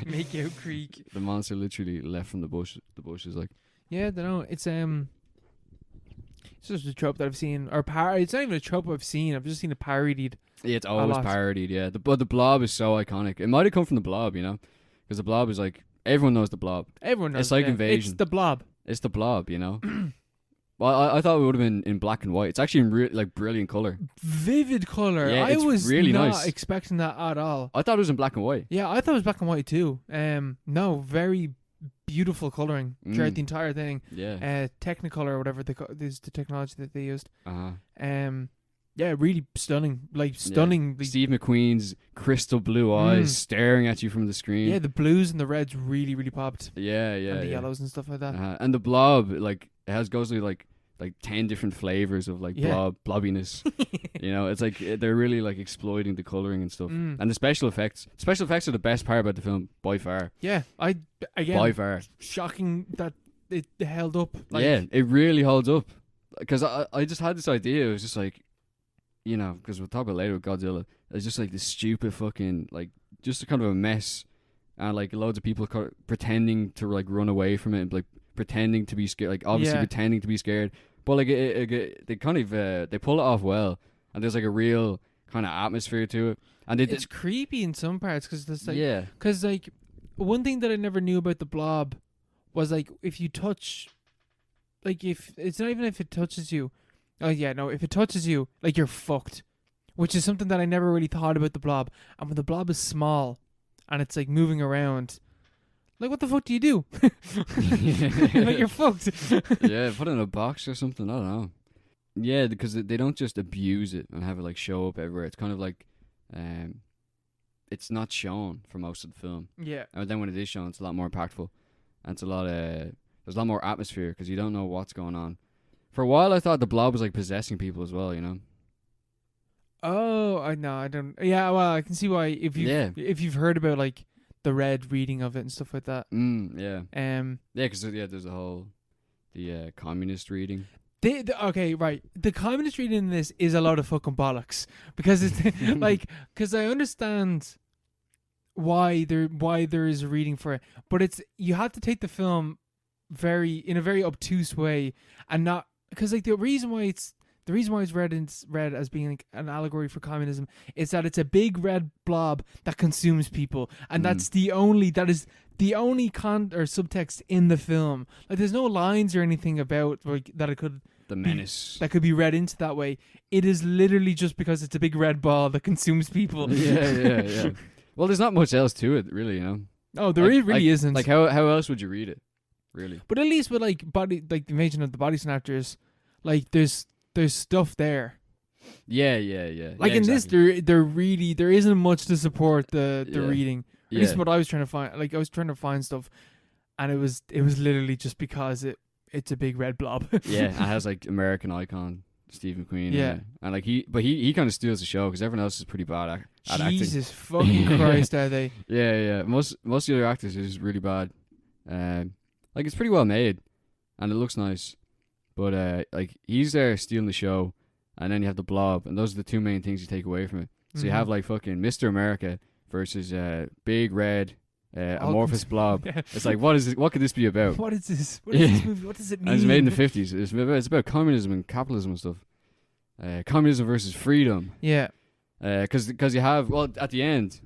Make-out Creek. The monster literally left from the bushes, like. Yeah, I don't know. It's just a trope that I've seen, it's not even a trope I've seen. I've just seen it parodied. Yeah, it's always parodied. Yeah, but the Blob is so iconic. It might have come from the Blob, because the Blob is like everyone knows the Blob. Everyone knows. It's like Invasion. It's the Blob. It's the Blob, Well, I thought it would have been in black and white. It's actually in brilliant color, vivid color. Yeah, I was really not nice. expecting that at all. I thought it was in black and white. Yeah, I thought it was black and white too. No, very beautiful coloring throughout the entire thing. Yeah. Technicolor or whatever is the technology that they used. Yeah, really stunning. Like, Yeah. stunningly. Steve McQueen's crystal blue eyes staring at you from the screen. Yeah, the blues and the reds really, really popped. Yeah, And the yellows and stuff like that. And the blob, like, it goes through like 10 different flavors of like blobbiness. You know, it's like they're really like exploiting the coloring and stuff. And the special effects are the best part about the film by far. Yeah, again, by far. Shocking that it held up. Like, yeah, it really holds up. Because I just had this idea. It was just like, you know, because we'll talk about it later with Godzilla. It's just like this stupid fucking, like, just kind of a mess. And like loads of people pretending to like run away from it and like pretending to be scared. Like, obviously pretending to be scared. But like they kind of they pull it off well. And there's like a real kind of atmosphere to it. And it's creepy in some parts because there's like, yeah. Because like one thing that I never knew about the blob was like if you touch, like if it's not even if it touches you. Oh yeah, no, if it touches you, like you're fucked. Which is something that I never really thought about the blob. And when the blob is small and it's like moving around, like what the fuck do you do? Like you're fucked. Yeah, put it in a box or something, I don't know. Yeah, because they don't just abuse it and have it like show up everywhere. It's kind of like it's not shown for most of the film. Yeah. And then when it is shown, it's a lot more impactful. And it's a lot there's a lot more atmosphere because you don't know what's going on. For a while, I thought the blob was like possessing people as well, you know? Oh, I don't. Yeah, well, I can see why if you've heard about like the red reading of it and stuff like that. Yeah. Yeah, because there's a whole communist reading. Okay, right. The communist reading in this is a lot of fucking bollocks because it's like because I understand why there is a reading for it, but you have to take the film in a very obtuse way and not because like the reason why it's read as being like an allegory for communism is that it's a big red blob that consumes people, and that is the only subtext in the film. Like there's no lines or anything about like that it could the menace that could be read into that way. It is literally just because it's a big red ball that consumes people. Yeah. Well, there's not much else to it, really, you know. Oh, there really isn't. Like how else would you read it, really? But at least with like the invasion of the Body-snatchers, like there's stuff there. Yeah. Like in exactly. this, there isn't much to support the reading. At least what I was trying to find. Like I was trying to find stuff, and it was literally just because it's a big red blob. Yeah, and it has like American icon Steve McQueen. Yeah, and like he kind of steals the show because everyone else is pretty bad at acting. Jesus fucking Christ, are they? Yeah. Most of the other actors is really bad. Like it's pretty well made, and it looks nice. But like he's there stealing the show, and then you have the blob, and those are the two main things you take away from it. So you have like fucking Mr. America versus big red amorphous blob. Yeah. It's like what is it? What could this be about? What is this? What is this movie? What does it mean? And it's made in the 50s. It's about communism and capitalism and stuff. Communism versus freedom. Yeah. Because you have at the end,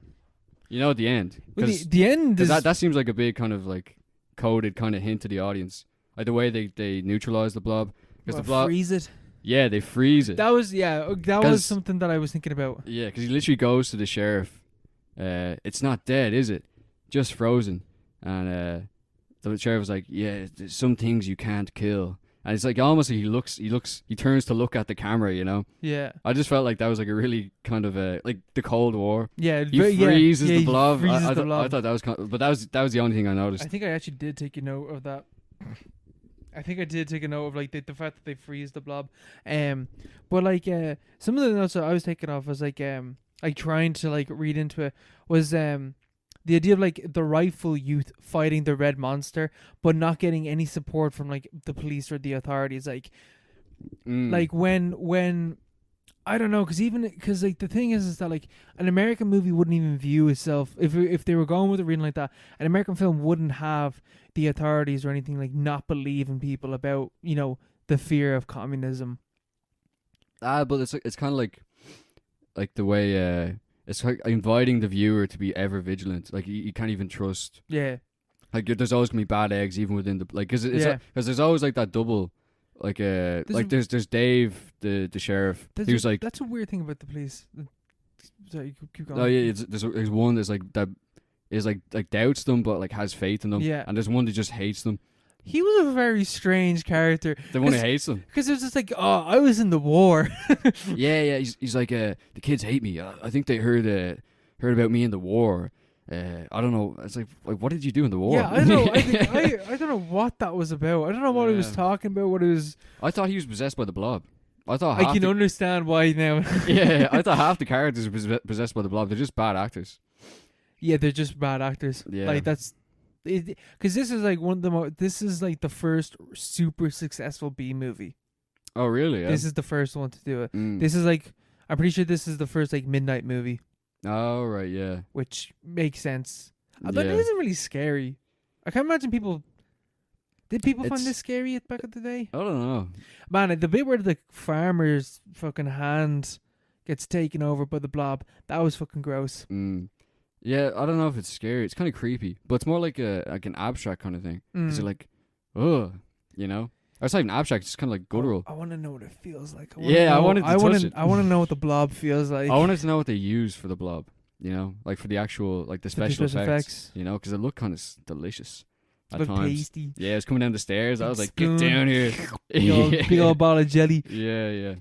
at the end. Well, the end is that seems like a big kind of like coded kind of hint to the audience. Like the way they neutralize the blob. Because the blob freeze it. Yeah, they freeze it. That was something that I was thinking about. Yeah, because he literally goes to the sheriff. It's not dead, is it? Just frozen. And the sheriff was like, yeah, there's some things you can't kill. And it's like almost like he turns to look at the camera, you know? Yeah. I just felt like that was like a really kind of like the Cold War. Yeah. He freezes the blob. I thought that was but that was the only thing I noticed. I think I actually did take a note of that. I think I did take a note of like the fact that they freeze the blob. But like some of the notes that I was taking off was like trying to like read into it was the idea of like the rightful youth fighting the red monster but not getting any support from like the police or the authorities, like when I don't know, because like the thing is that like an American movie wouldn't even view itself if they were going with a reading like that. An American film wouldn't have the authorities or anything like not believe in people about the fear of communism. But it's kind of like the way it's like inviting the viewer to be ever vigilant. Like you can't even trust. Yeah. Like there's always gonna be bad eggs even within the because there's always like that double. Like there's Dave the sheriff. He was like that's a weird thing about the police. Sorry, keep going. Oh yeah, there's one that's like that is like doubts them but like has faith in them. Yeah. And there's one that just hates them. he was a very strange character. The one who hates him. Because it was just like, oh, I was in the war. Yeah. He's like, the kids hate me. I think they heard about me in the war. I don't know. It's like, what did you do in the war? Yeah, I don't know. I don't know what that was about. I don't know what he was talking about. What it was. I thought he was possessed by the Blob. I can understand why now. Yeah, I thought half the characters were possessed by the Blob. They're just bad actors. Yeah, they're just bad actors. Yeah, like that's. Because this is like one of the this is like the first super successful B movie. Oh really? Yeah. This is the first one to do it. Mm. This is like, I'm pretty sure this is the first like midnight movie. Oh right, yeah. Which makes sense. But Yeah. it isn't really scary. I can't imagine people. Did people find this scary back in the day? I don't know. Man, the bit where the farmer's fucking hand gets taken over by the Blob, that was fucking gross. Mm. Yeah, I don't know if it's scary. It's kind of creepy, but it's more like an abstract kind of thing. Because you're like, oh, you know? Or it's not even abstract. It's kind of like guttural. I want to know what it feels like. I wanted to touch it. I want to know what the Blob feels like. I wanted to know what they use for the Blob. You know, like for the actual, like the special effects. You know, because it looked kind of delicious at looked times. tasty. Yeah, it was coming down the stairs. I was like, Spoon. get down here. Big old ball of jelly. Yeah.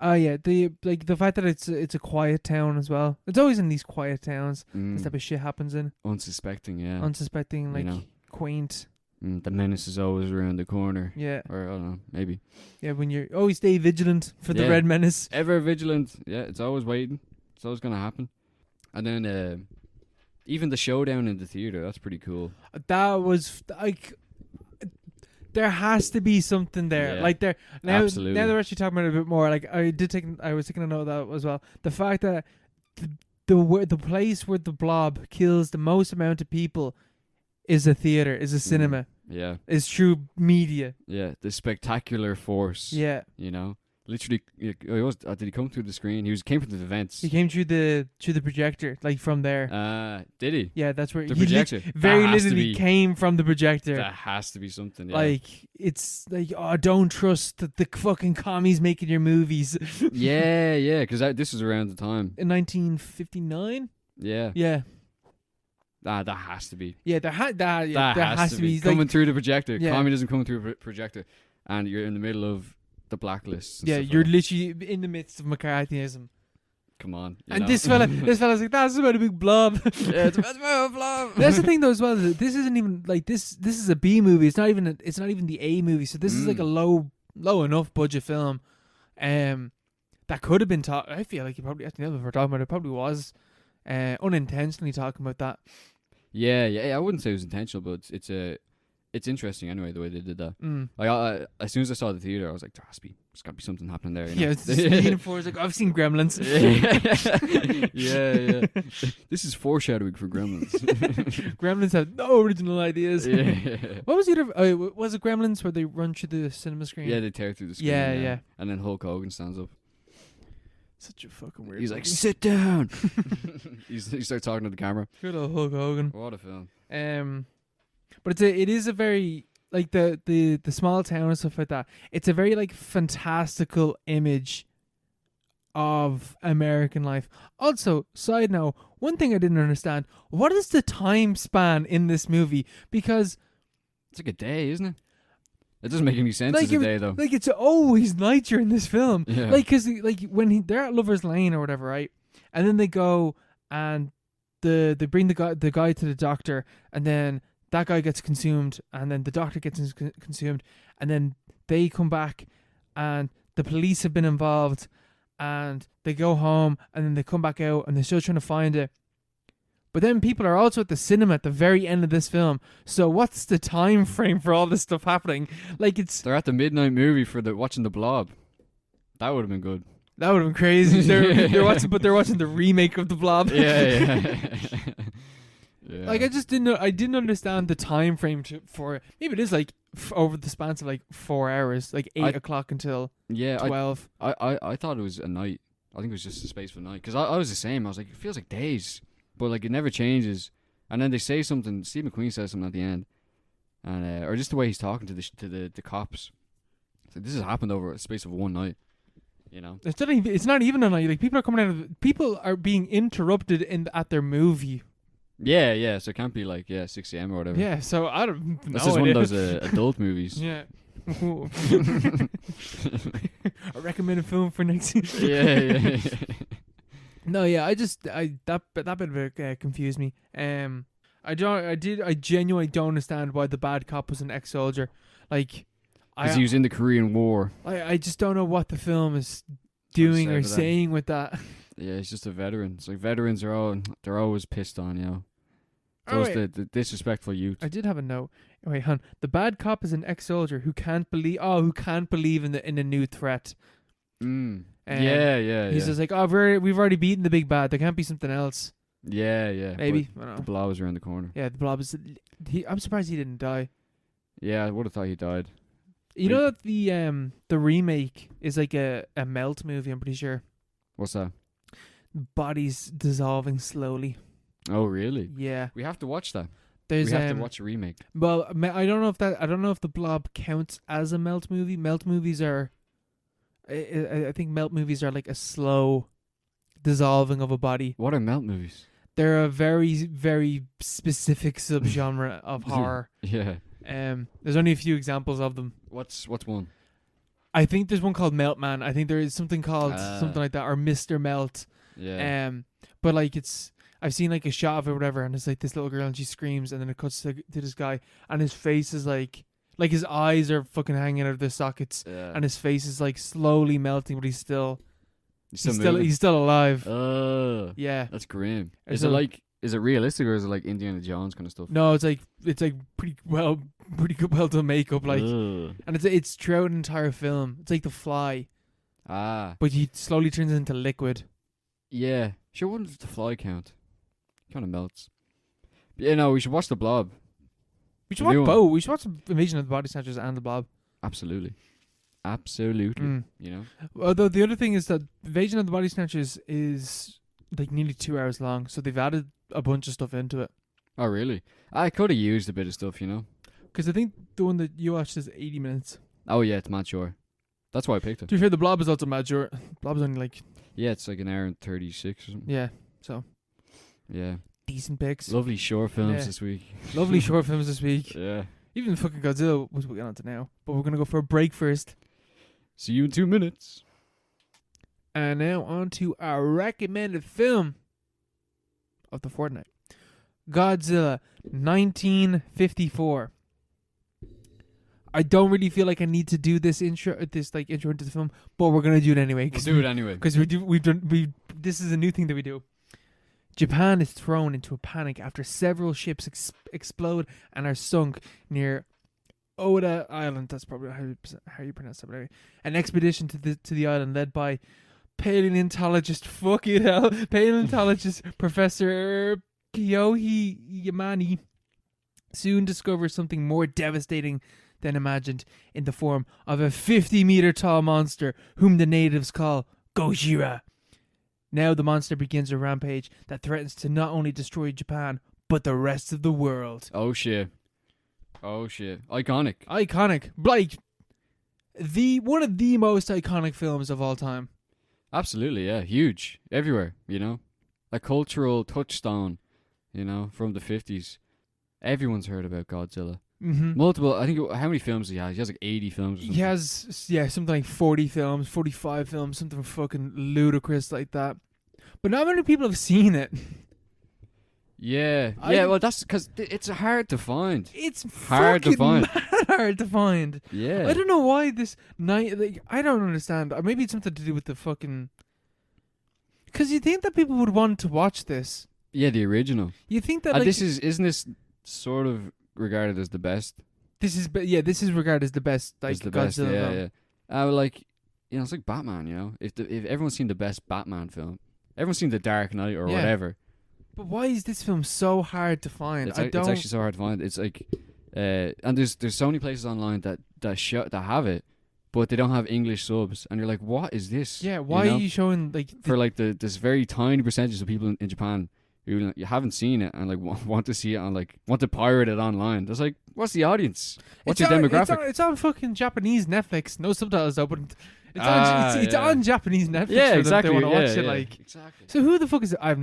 Oh yeah, the fact that it's a quiet town as well. It's always in these quiet towns this type of shit happens in. Unsuspecting, yeah. Unsuspecting, like, you know. quaint. The menace is always around the corner. Yeah. Or, I don't know, maybe. Yeah, when you're always stay vigilant for the red menace. Ever vigilant. Yeah, it's always waiting. It's always going to happen. And then even the showdown in the theater, that's pretty cool. That was like, there has to be something there. Yeah, like there now. absolutely. Now they're actually talking about it a bit more. Like I was taking a note of that as well. The fact that the place where the Blob kills the most amount of people is a theater, is a cinema. Yeah. Is true media. Yeah, the spectacular force. Yeah. You know? Literally, did he come through the screen? He came from the vents. He came through the projector, like from there. Did he? Yeah, that's where the he projector. very literally came from the projector. That has to be something. Yeah. Like it's like, oh, don't trust the fucking commies making your movies. yeah, because this was around the time in 1959. Yeah. Yeah. That has to be. Yeah, there has to be coming like, through the projector. Yeah. Communism coming through a projector, and you're in the middle of the blacklist. Yeah, you're literally in the midst of McCarthyism. Come on. And this fella's like, that's about a big blob. Yeah, it's about a blob. That's the thing though as well. This isn't even like this is a B movie. It's not even the A movie. So this is like a low enough budget film. That could have been taught. I feel like you probably, if we're talking about it, probably was unintentionally talking about that. Yeah. I wouldn't say it was intentional, but it's interesting anyway the way they did that. Like as soon as I saw the theater, I was like, there's got to be something happening there. You know? Yeah, it's leaning forward. Like, I've seen Gremlins. yeah. This is foreshadowing for Gremlins. Gremlins have no original ideas. Yeah. What was the other? Was it Gremlins where they run through the cinema screen? Yeah, they tear through the screen. Yeah. And then Hulk Hogan stands up. Such a fucking weird. He's like, sit down. He starts talking to the camera. Good old Hulk Hogan. What a film. But it is a very, like, the small town and stuff like that. It's a very, like, fantastical image of American life. Also, side note, one thing I didn't understand, what is the time span in this movie? Because it's like a day, isn't it? It doesn't make any sense like as a day, though. Like, it's always night during this film. Yeah. Like, because like, when they're at Lover's Lane or whatever, right? And then they go and they bring the guy to the doctor, and then that guy gets consumed, and then the doctor gets consumed, and then they come back, and the police have been involved, and they go home, and then they come back out, and they're still trying to find it. But then people are also at the cinema at the very end of this film. So what's the time frame for all this stuff happening? Like, they're at the midnight movie for watching the Blob. That would have been good. That would have been crazy. They're watching the remake of the Blob. Yeah. Like, I didn't understand the time frame for maybe it is like over the span of like 4 hours, like 8 o'clock until 12. I thought it was a night. I think it was just a space for a night because I was the same. I was like, it feels like days. But like it never changes, and then they say something. Steve McQueen says something at the end, and or just the way he's talking to the cops. It's like, this has happened over a space of one night, you know. It's not even a night. Like, people are coming out of. People are being interrupted at their movie. Yeah. So it can't be like 6 a.m. or whatever. Yeah, so I don't know. That's just one of those adult movies. Yeah. I recommend a film for next year. Yeah. No, yeah, that bit of it confused me. I genuinely don't understand why the bad cop was an ex-soldier. Like, Because he was in the Korean War. I just don't know what the film is doing or saying with that. Yeah, he's just a veteran. It's like veterans they're always pissed on, you know. Oh, the disrespectful youth. I did have a note. Wait, hon. The bad cop is an ex-soldier who can't believe in the new threat. Yeah. He's just like, we've already beaten the big bad. There can't be something else. Yeah. Maybe. I don't know. The Blob was around the corner. Yeah, the Blob is. I'm surprised he didn't die. Yeah, I would have thought he died. You know that the remake is like a melt movie. I'm pretty sure. What's that? Bodies dissolving slowly. Oh, really? Yeah. We have to watch that. We have to watch a remake. Well, I don't know if the Blob counts as a melt movie. Melt movies are. I think melt movies are like a slow dissolving of a body. What are melt movies? They're a very, very specific subgenre of horror. Yeah. There's only a few examples of them. What's one? I think there's one called Melt Man. I think there is something called something like that, or Mr. Melt. Yeah. But like I've seen like a shot of it or whatever, and it's like this little girl and she screams, and then it cuts to this guy, and his face is like his eyes are fucking hanging out of their sockets, and his face is like slowly melting, but he's still alive. Yeah. That's grim. Is it realistic, or is it like Indiana Jones kind of stuff? No, it's like pretty well done makeup, like, and it's throughout an entire film. It's like The Fly. But he slowly turns into liquid. Yeah. Sure, wouldn't The Fly count? Kind of melts. But yeah, no, we should watch The Blob. We should watch both. We should watch Invasion of the Body-snatchers and The Blob. Absolutely. You know? Although the other thing is that Invasion of the Body-snatchers is like nearly 2 hours long, so they've added a bunch of stuff into it. Oh, really? I could have used a bit of stuff, you know? Because I think the one that you watched is 80 minutes. Oh, yeah, it's mad short. That's why I picked it. To be fair, The Blob is also mad short. Blob is only like... Yeah, it's like an hour and 36 or something. Yeah, so... Yeah. Decent picks. Lovely short films this week. Lovely short films this week. Yeah. Even fucking Godzilla was what we got on to now. But we're going to go for a break first. See you in 2 minutes. And now on to our recommended film of the fortnight. Godzilla 1954. I don't really feel like I need to do this intro into the film, but we're gonna do it anyway. We'll do it anyway because this is a new thing that we do. Japan is thrown into a panic after several ships explode and are sunk near Oda Island. That's probably how you pronounce that. But anyway, an expedition to the island led by paleontologist Professor Kyohi Yamane soon discovers something more devastating than imagined in the form of a 50-meter tall monster whom the natives call Gojira. Now the monster begins a rampage that threatens to not only destroy Japan, but the rest of the world. Oh shit. Iconic. Like, one of the most iconic films of all time. Absolutely, yeah. Huge. Everywhere, you know? A cultural touchstone, you know, from the 50s. Everyone's heard about Godzilla. Mm-hmm. Multiple, I think, how many films does he have? He has like 80 films or something. He has, something like 40 films, 45 films, something fucking ludicrous like that. But not many people have seen it. Yeah. Well, that's because it's hard to find. It's hard to find. Hard to find. Yeah. I don't know why this night, I don't understand. Or maybe it's something to do with the fucking... Because you think that people would want to watch this. Yeah, the original. You think that, isn't this sort of regarded as the best? This is regarded as the best, like, the Godzilla best, yeah. Like, you know, it's like Batman, you know? If everyone's seen the best Batman film, everyone's seen The Dark Knight or whatever. But why is this film so hard to find? It's actually so hard to find. It's like, and there's so many places online that have it, but they don't have English subs, and you're like, what is this? Yeah, why are you showing for like this very tiny percentage of people in Japan who you haven't seen it and like want to see it and like want to pirate it online? That's like, what's the audience? What's your demographic? It's on fucking Japanese Netflix. No subtitles though, but it's on Japanese Netflix. Yeah, exactly. They want to watch it, like exactly. So who the fuck is it? I have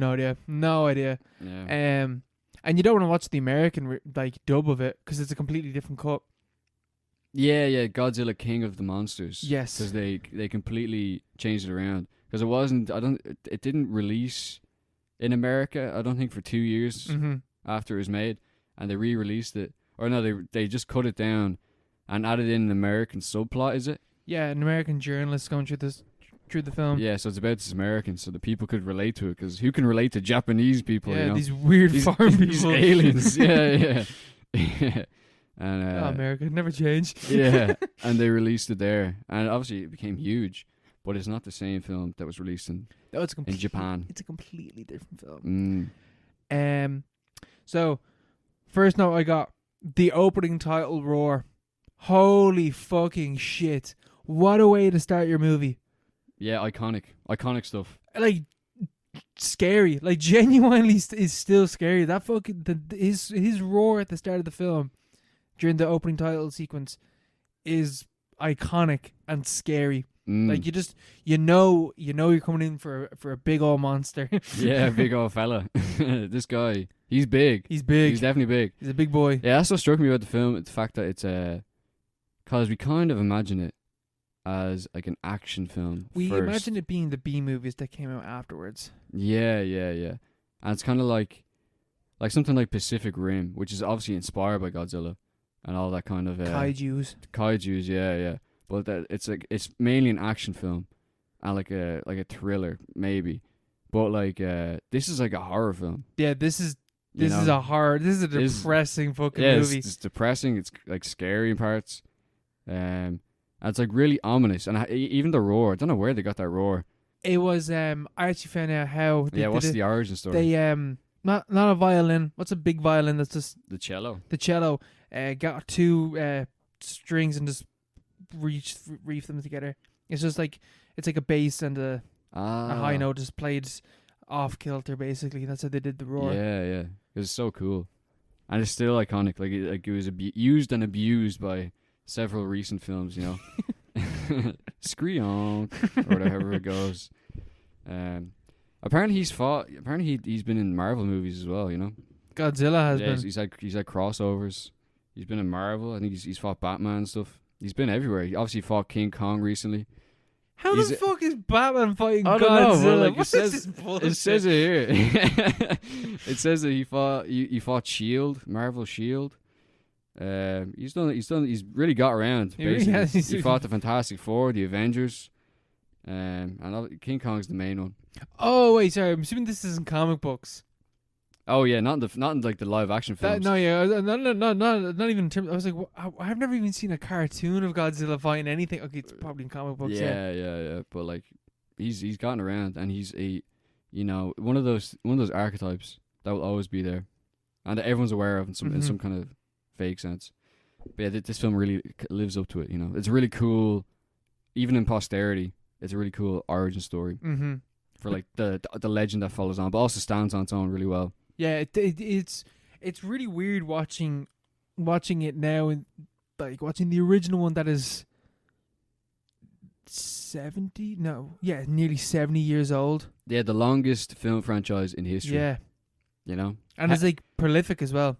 no idea. Yeah. And you don't want to watch the American dub of it because it's a completely different cut. Yeah, Godzilla King of the Monsters. Yes. Because they completely changed it around. Because it didn't release in America, I don't think, for 2 years after it was made. And they re-released it. Or no, they just cut it down and added in an American subplot, is it? Yeah, an American journalist going through the film. Yeah, so it's about this American, so the people could relate to it. Because who can relate to Japanese people, Yeah, you know? these weird farm people. These aliens, yeah. And America never changed. yeah, and they released it there, and obviously it became huge, but it's not the same film that was released in Japan. It's a completely different film. So first note I got the opening title roar. Holy fucking shit! What a way to start your movie. Yeah, iconic stuff. Like scary, like genuinely is still scary. That fucking his roar at the start of the film during the opening title sequence is iconic and scary. Like you know you're coming in for a big old monster. Yeah, big old fella. This guy, he's big. He's big. He's definitely big. He's a big boy. Yeah, that's what struck me about the film. It's the fact that it's because we kind of imagine it as like an action film. We first. imagine it being the B movies that came out afterwards. Yeah. And it's kind of like something like Pacific Rim, which is obviously inspired by Godzilla and all that kind of Kaijus, yeah. But it's mainly an action film and like a thriller maybe. But this is like a horror film. Yeah, this is a horror. This is a depressing fucking movie. It's depressing. It's like scary in parts. And it's like really ominous. And even the roar, I don't know where they got that roar. It was I actually found out how. What's the origin story? They not a violin. What's a big violin? That's just the cello. The cello got two strings and just reef them together. It's just like it's like a bass and a high note just played off kilter. Basically, that's how they did the roar. Yeah. It's so cool, and it's still iconic. Like it was used and abused by several recent films, you know. Screonk or whatever it goes. Apparently he's been in Marvel movies as well, you know. Godzilla has been. He's had crossovers. He's been in Marvel. I think he's fought Batman and stuff. He's been everywhere. He obviously fought King Kong recently. How the fuck is Batman fighting Godzilla? Don't know, like, what is this bullshit? It says it here. It says that he fought Shield, Marvel Shield. He's really got around. Basically, he fought the Fantastic Four, the Avengers, and King Kong's the main one. Oh wait, sorry. I'm assuming this isn't comic books. Oh yeah, not in like the live action films. Not even in terms. I was like, I've never even seen a cartoon of Godzilla fighting anything. Okay, it's probably in comic books. Yeah. But like, he's gotten around, and he's one of those archetypes that will always be there, and that everyone's aware of in some kind of fake sense. But yeah, this film really lives up to it. You know, it's really cool, even in posterity. It's a really cool origin story for like the legend that follows on, but also stands on its own really well. Yeah, it's really weird watching it now, and like watching the original one that is nearly 70 years old. Yeah, the longest film franchise in history. Yeah, you know, and it's like prolific as well.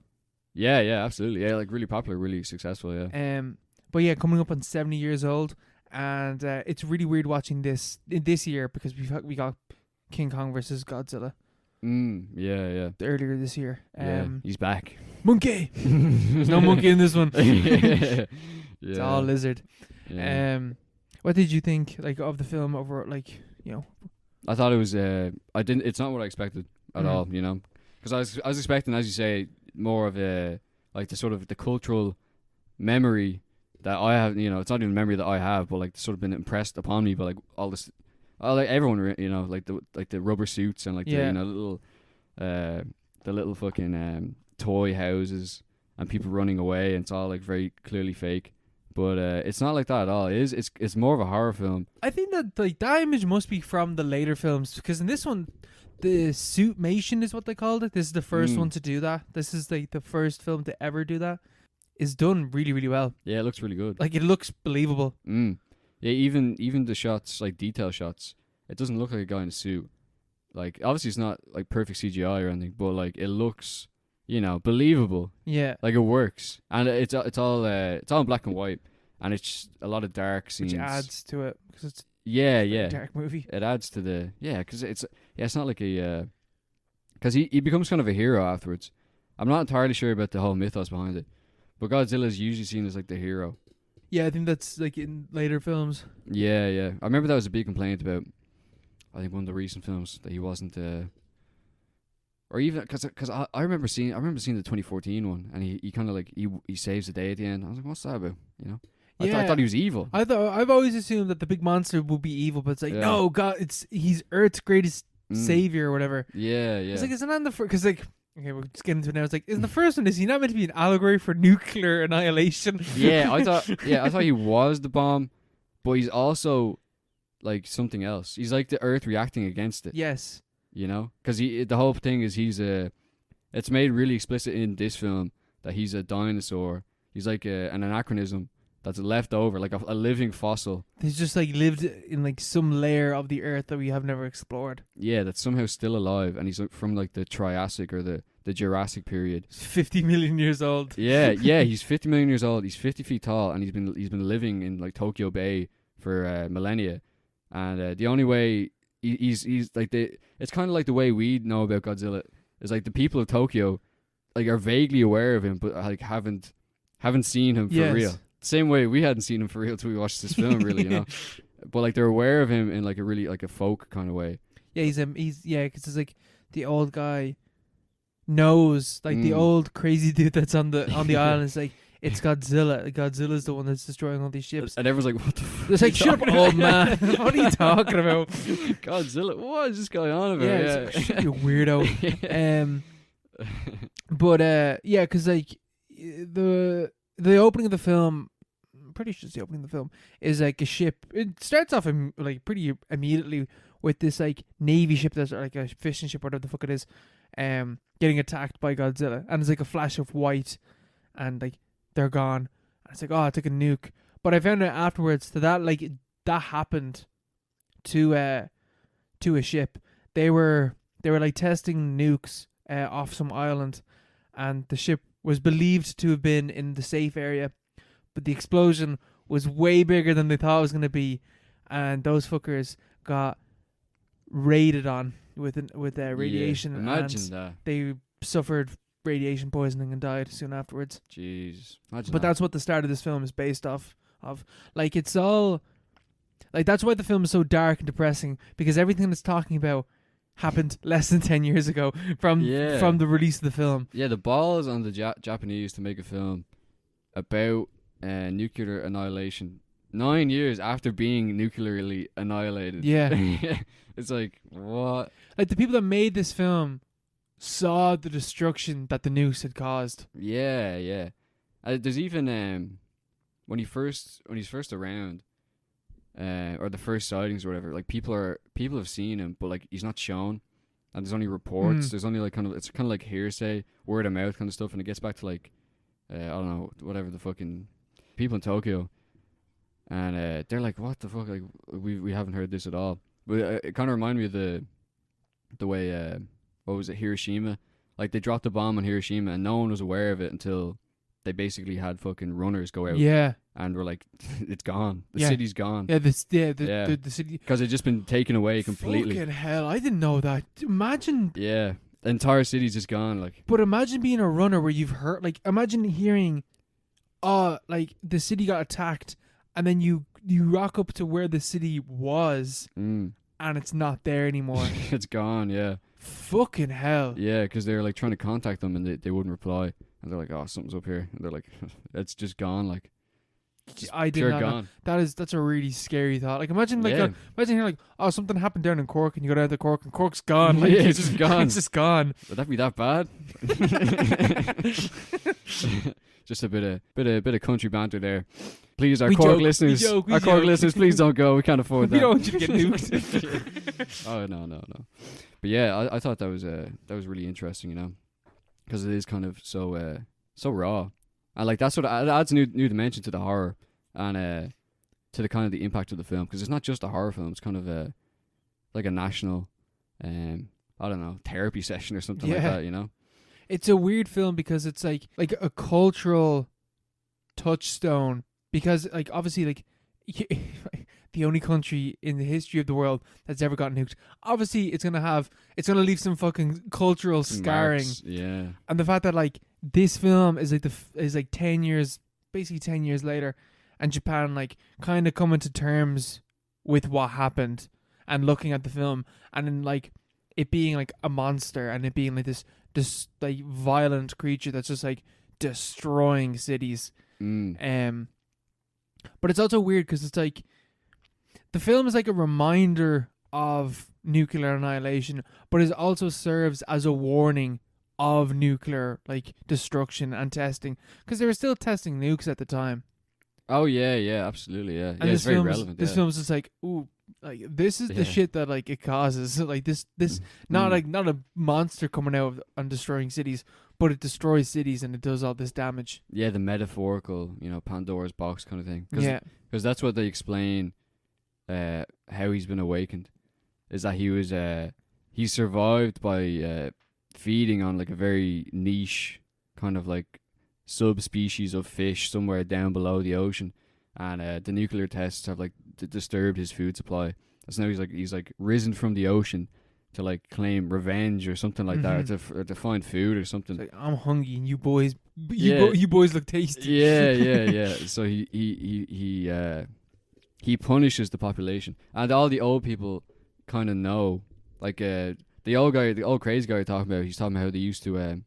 Yeah, absolutely. Yeah, like really popular, really successful. Yeah. But yeah, coming up on 70 years old, and it's really weird watching this in this year because we got King Kong versus Godzilla. Yeah. Earlier this year. He's back. Monkey. There's no monkey in this one. Yeah. It's all lizard. Yeah. What did you think of the film over I thought it was it's not what I expected at all, you know. Because I was expecting, as you say, more of the sort of the cultural memory that I have, you know. It's not even a memory that I have, but like sort of been impressed upon me by like all this. Like everyone, you know, like the rubber suits and the little fucking toy houses and people running away, and it's all like very clearly fake. But it's not like that at all. It's more of a horror film. I think that that image must be from the later films, because in this one, the suitmation is what they called it. This is the first one to do that. This is like the first film to ever do that. It's done really, really well. Yeah, it looks really good. Like, it looks believable. Yeah, even the shots, like detail shots, it doesn't look like a guy in a suit. Like, obviously it's not like perfect CGI or anything, but like it looks, believable. Yeah. Like it works, and it's all in black and white, and it's just a lot of dark scenes. Which adds to it because it's yeah, a dark movie. It adds to the because it's not like because he becomes kind of a hero afterwards. I'm not entirely sure about the whole mythos behind it, but Godzilla is usually seen as like the hero. Yeah, I think that's like in later films. Yeah. I remember that was a big complaint about, I think, one of the recent films, that he wasn't, or even because I remember seeing the 2014 one, and he kind of like he saves the day at the end. I was like, what's that about? I thought he was evil. I've always assumed that the big monster would be evil, but it's like no, God, he's Earth's greatest savior or whatever. Yeah. It's like, isn't that the first? Because like, okay, we'll just get into it now. It's like, in the first one, is he not meant to be an allegory for nuclear annihilation? Yeah, I thought he was the bomb, but he's also like something else. He's like the Earth reacting against it. Yes. Because the whole thing is it's made really explicit in this film that he's a dinosaur. He's like an anachronism that's left over, like a living fossil. He's just like lived in like some layer of the Earth that we have never explored. Yeah, that's somehow still alive, and he's from like the Triassic or the Jurassic period. He's 50 million years old. Yeah, he's 50 million years old. He's 50 feet tall, and he's been living in like Tokyo Bay for millennia. And the only way he's like it's kind of like the way we know about Godzilla is like the people of Tokyo like are vaguely aware of him, but like haven't seen him for real. Same way we hadn't seen him for real till we watched this film, really, But like they're aware of him in like a really like a folk kind of way. Yeah, he's because it's like the old guy knows, like the old crazy dude that's on the island is like, it's Godzilla. Godzilla's the one that's destroying all these ships. And everyone's like, what the fuck? It's like, shut up, old man. What are you talking about? Godzilla? What is this going on about? Yeah. Like, you weirdo. But because like the opening of the film, I'm pretty sure it's the opening of the film, is like a ship. It starts off like pretty immediately with this like Navy ship that's like a fishing ship, whatever the fuck it is, getting attacked by Godzilla. And it's like a flash of white and like they're gone. And it's like, oh, it's like a nuke. But I found out afterwards that happened to a ship. They were like testing nukes off some island, and the ship was believed to have been in the safe area, but the explosion was way bigger than they thought it was going to be, and those fuckers got raided on with radiation. Yeah, imagine that. They suffered radiation poisoning and died soon afterwards. Jeez. Imagine but that's what the start of this film is based off of. Like, it's all like, that's why the film is so dark and depressing, because everything it's talking about happened less than 10 years ago from the release of the film. Yeah, the balls on the Japanese to make a film about nuclear annihilation 9 years after being nuclearly annihilated. Yeah. It's like, what? Like, the people that made this film saw the destruction that the nukes had caused. Yeah. There's even when he's first around, or the first sightings or whatever, like people have seen him, but like he's not shown, and there's only reports. There's only like it's kind of like hearsay, word of mouth kind of stuff, and it gets back to like I don't know, whatever, the fucking people in Tokyo, and they're like, what the fuck, like we haven't heard this at all. But it kind of reminded me of the way what was it, Hiroshima? Like, they dropped a bomb on Hiroshima and no one was aware of it until they basically had fucking runners go out. Yeah. And we're like, it's gone. The city's gone. Yeah, the city. Because it's just been taken away completely. Fucking hell, I didn't know that. Imagine. Yeah. The entire city's just gone. Like. But imagine being a runner where you've heard, like, imagine hearing, like, the city got attacked, and then you rock up to where the city was, and it's not there anymore. It's gone, yeah. Fucking hell. Yeah, because they were like trying to contact them and they wouldn't reply. And they're like, oh, something's up here. And they're like, it's just gone. Like, I did not know. That's a really scary thought. Like, imagine imagine hearing like, oh, something happened down in Cork, and you go down to Cork and Cork's gone. Like, yeah, it's just gone. It's just gone. Would that be that bad? Just a bit of country banter there. Please, our Cork listeners, please don't go. We can't afford that. We don't want you to get nuked. Oh no. But yeah, I thought that was really interesting, you know, because it is kind of so raw, and like that sort of adds a new dimension to the horror and to the kind of the impact of the film, because it's not just a horror film; it's kind of like a national, I don't know, therapy session or something like that, you know. it's a weird film because it's like a cultural touchstone, because like obviously like the only country in the history of the world that's ever gotten nuked. Obviously, it's gonna leave some fucking cultural scarring. Marks, yeah. And the fact that like this film is like is like 10 years, basically 10 years later, and Japan like kind of coming to terms with what happened and looking at the film, and then like it being like a monster and it being like this like violent creature that's just like destroying cities. But it's also weird because it's like the film is like a reminder of nuclear annihilation, but it also serves as a warning of nuclear like destruction and testing, because they were still testing nukes at the time. Oh yeah, absolutely, yeah. And It's very relevant. This film's just like, ooh, like this is the shit that like it causes. Like this not a monster coming out and destroying cities, but it destroys cities and it does all this damage. Yeah, the metaphorical, Pandora's box kind of thing. Because that's what they explain. How he's been awakened is that he survived by feeding on like a very niche kind of like subspecies of fish somewhere down below the ocean, and the nuclear tests have like disturbed his food supply. So now he's like risen from the ocean to like claim revenge or something like that, or to find food or something. It's like, I'm hungry and you boys look tasty. Yeah. So he punishes the population, and all the old people kind of know. Like the old crazy guy you're talking about, he's talking about how they used to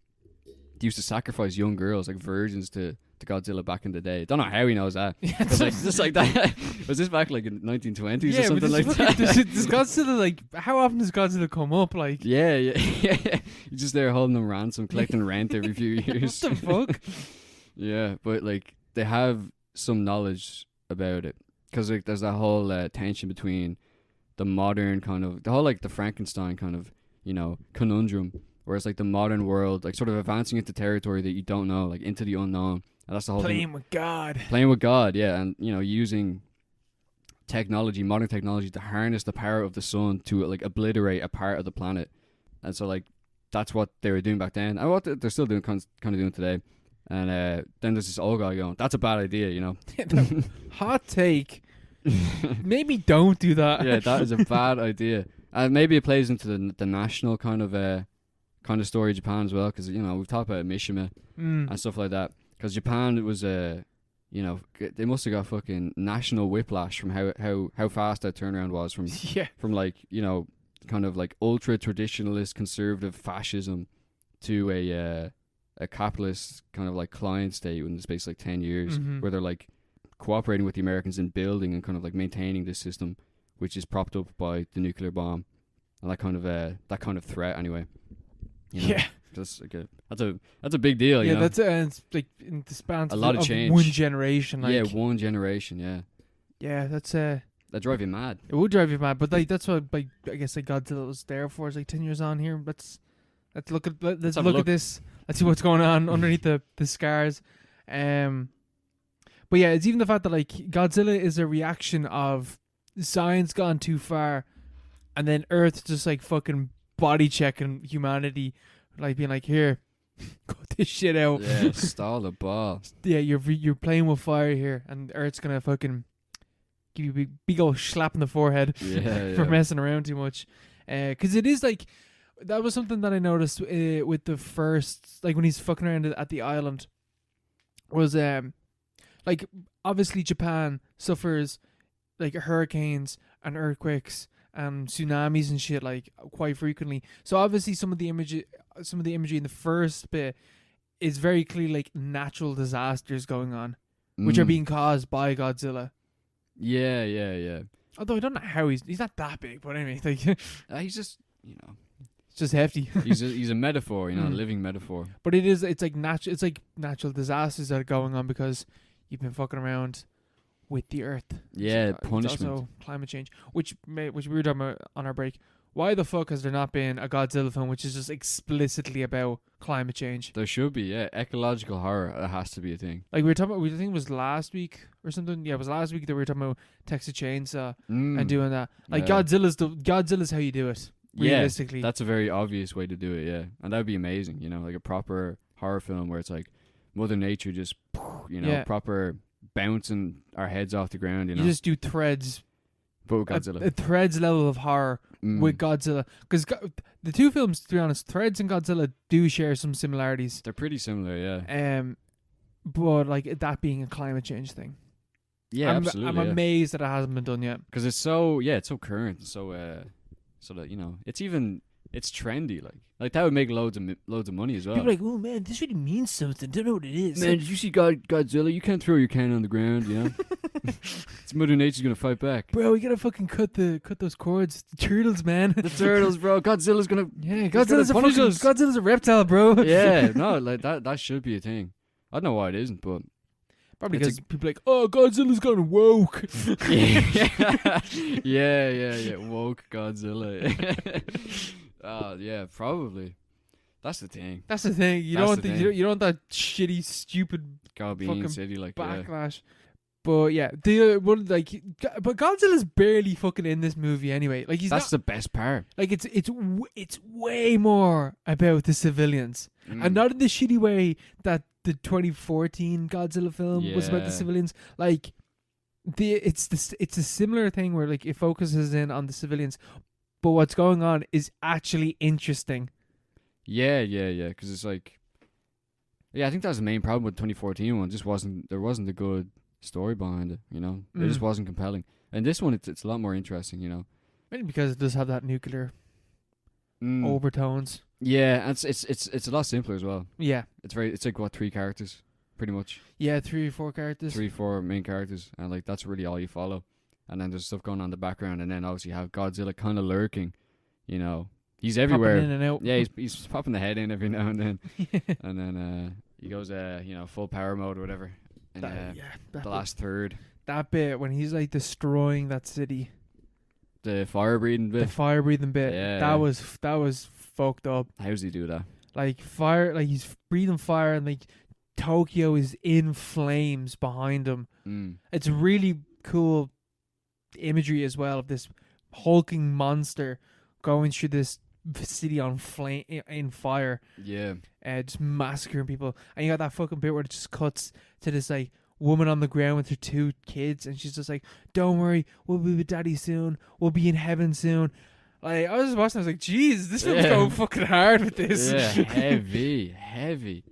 sacrifice young girls, like virgins, to Godzilla back in the day. Don't know how he knows that. Yeah, it's like just like that. Was this back like in the 1920s or something like that? Does Godzilla, like, how often does Godzilla come up? Like, yeah. He's just there holding them ransom, collecting rent every few years. What the fuck? Yeah, but like they have some knowledge about it, because like there's that whole tension between the modern kind of the whole like the Frankenstein kind of conundrum, where it's like the modern world like sort of advancing into territory that you don't know, like into the unknown. And that's the whole playing with God, yeah, and using technology, modern technology, to harness the power of the sun to like obliterate a part of the planet. And so like that's what they were doing back then, and what they're still doing, kind of doing today. And then there's this old guy going, "That's a bad idea," Hot take. Maybe don't do that. Yeah, that is a bad idea. And maybe it plays into the national kind of story of Japan as well, because we've talked about Mishima and stuff like that. Because Japan, it was they must have got fucking national whiplash from how fast that turnaround was from like kind of like ultra traditionalist conservative fascism to a capitalist kind of like client state in the space of like 10 years, where they're like cooperating with the Americans in building and kind of like maintaining this system, which is propped up by the nuclear bomb and that kind of threat anyway. Yeah. That's like that's a big deal. Yeah, that's it's like in the span a lot of change. One generation. Like, yeah, one generation. Yeah. Yeah, that's that drive you mad. It would drive you mad, but like that's what like I guess like Godzilla was there for. It's like 10 years on here. Let's look at at this. Let's see what's going on underneath the scars. But yeah, it's even the fact that like Godzilla is a reaction of science gone too far, and then Earth just like fucking body checking humanity. Like being like, here, cut this shit out. Yeah, stall the ball. Yeah, you're playing with fire here, and Earth's gonna fucking give you a big old slap in the forehead for messing around too much. Because it is like, that was something that I noticed with the first, like when he's fucking around at the island, was like obviously Japan suffers like hurricanes and earthquakes and tsunamis and shit like quite frequently. So obviously some of the imagery in the first bit is very clearly like natural disasters going on, which are being caused by Godzilla. Yeah. Although I don't know how he's not that big, but anyway, like he's just it's just hefty. he's a metaphor, a living metaphor. But it's like natural disasters that are going on because you've been fucking around with the earth. Yeah, so, punishment. Also climate change, which we were talking about on our break. Why the fuck has there not been a Godzilla film which is just explicitly about climate change? There should be, yeah. Ecological horror, it has to be a thing. Like we were talking about, I think it was last week or something. Yeah, it was last week that we were talking about Texas Chainsaw and doing that. Like Godzilla's how you do it. realistically. That's a very obvious way to do it, yeah. And that would be amazing, you know, like a proper horror film where it's like Mother Nature just, you know, proper bouncing our heads off the ground, you know. You just do Threads. But with Godzilla. A Threads level of horror with Godzilla. Because the two films, to be honest, Threads and Godzilla do share some similarities. They're pretty similar, yeah. But like that being a climate change thing. Yeah, absolutely. I'm amazed that it hasn't been done yet. Because it's so current, so that, you know, it's trendy, like that would make loads of money as well. People are like, oh man, this really means something. Don't know what it is. Man, did you see Godzilla? You can't throw your can on the ground, you know. It's Mother Nature's gonna fight back. Bro, we gotta fucking cut those cords. The turtles, man. The turtles, bro. Godzilla's gonna Godzilla's a reptile, bro. Yeah, no, like that should be a thing. I don't know why it isn't, but probably because people are like, oh, Godzilla's gone woke. yeah, woke Godzilla. Yeah, probably. That's the thing. You don't want that shitty, stupid fucking city like backlash. Yeah. But yeah, but Godzilla's barely fucking in this movie anyway. Like that's the best part. Like it's way more about the civilians, and not in the shitty way that the 2014 Godzilla film was about the civilians. Like it's a similar thing where like it focuses in on the civilians, but what's going on is actually interesting. Yeah. Because it's like, I think that was the main problem with the 2014 one. There wasn't a good story behind it, you know. It just wasn't compelling. And this one, it's a lot more interesting, you know. Maybe because it does have that nuclear overtones. Yeah, and it's a lot simpler as well. Yeah, it's like what, 3 characters, pretty much. Yeah, 3 or 4 characters. 3-4 main characters, and like that's really all you follow. And then there's stuff going on in the background, and then obviously you have Godzilla kind of lurking, you know. He's everywhere. Popping in and out. Yeah, he's popping the head in every now and then. And then he goes full power mode or whatever. And the last third. That bit when he's like destroying that city. The fire breathing bit. Yeah. That was fucked up. How does he do that? Like fire, like he's breathing fire, and like Tokyo is in flames behind him. It's really cool imagery as well of this hulking monster going through this city on in fire. Yeah. Just massacring people. And you got that fucking bit where it just cuts to this like woman on the ground with her 2 kids, and she's just like, don't worry, we'll be with daddy soon, we'll be in heaven soon. Like, I was just watching, I was like, jeez, this film's going fucking hard with this. Yeah, heavy.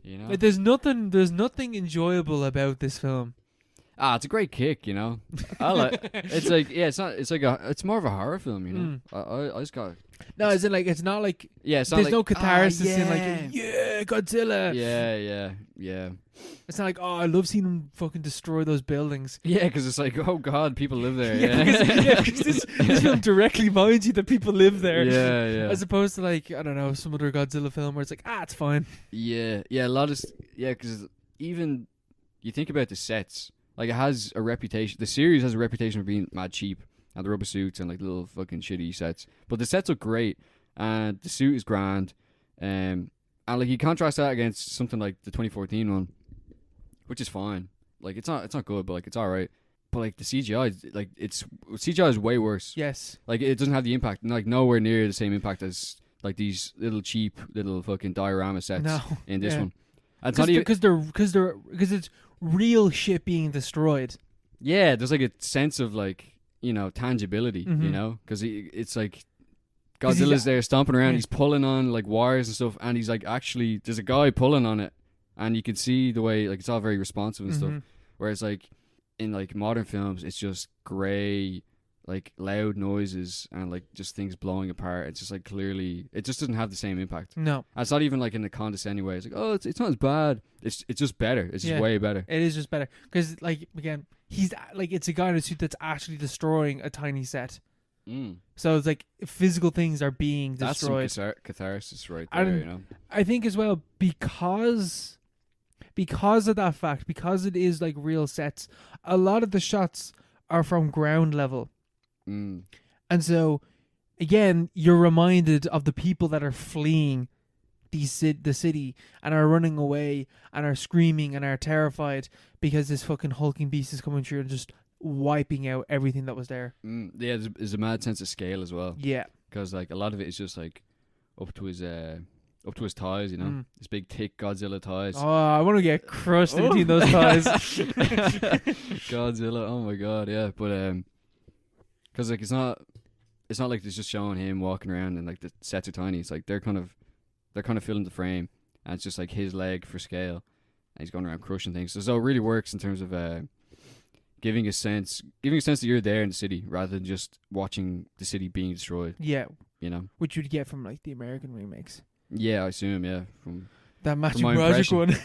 You know? Like, there's nothing enjoyable about this film. It's a great kick, you know. It's more of a horror film, you know. I just got. No, it's not like. Yeah, it's not there's like, no catharsis in like, Godzilla. Yeah. It's not like, I love seeing him fucking destroy those buildings. Yeah, because it's like, oh god, people live there. Because this film directly reminds you that people live there. Yeah. As opposed to like, I don't know, some other Godzilla film where it's like, it's fine. Yeah, a lot of because even you think about the sets. Like, it has a reputation. The series has a reputation for being mad cheap, and the rubber suits and like little fucking shitty sets. But the sets look great, and the suit is grand. And like you contrast that against something like the 2014 one, which is fine. Like it's not good, but like it's alright. But like the CGI, like CGI is way worse. Yes. Like it doesn't have the impact, like nowhere near the same impact as like these little cheap little fucking diorama sets in this one. Because it's real shit being destroyed. Yeah, there's like a sense of like, you know, tangibility, you know, because it's like Godzilla's there stomping around, he's pulling on like wires and stuff, and he's like, actually there's a guy pulling on it, and you can see the way like it's all very responsive and stuff. Whereas like in like modern films, it's just grey, like loud noises and like just things blowing apart. It's just like clearly it just doesn't have the same impact. No, and it's not even like in a condescending way. It's like, oh, it's not as bad. It's just better. It's just way better. It is just better because like again, he's like, it's a guy in a suit that's actually destroying a tiny set. So it's like physical things are being destroyed. That's some catharsis right there. And you know, I think as well because of that fact, because it is like real sets, a lot of the shots are from ground level. And so, again, you're reminded of the people that are fleeing the city and are running away and are screaming and are terrified because this fucking hulking beast is coming through and just wiping out everything that was there. Yeah, there's a mad sense of scale as well. Yeah. because like a lot of it is just like up to his thighs, you know, his big thick Godzilla thighs. Oh, I want to get crushed in between those thighs. Godzilla, oh my god, yeah, but because like it's not like it's just showing him walking around and like the sets are tiny. It's like they're kind of filling the frame, and it's just like his leg for scale, and he's going around crushing things. So it really works in terms of giving a sense that you're there in the city rather than just watching the city being destroyed. Yeah, you know, which you'd get from like the American remakes. Yeah, I assume. Yeah, from that Matthew Broderick one.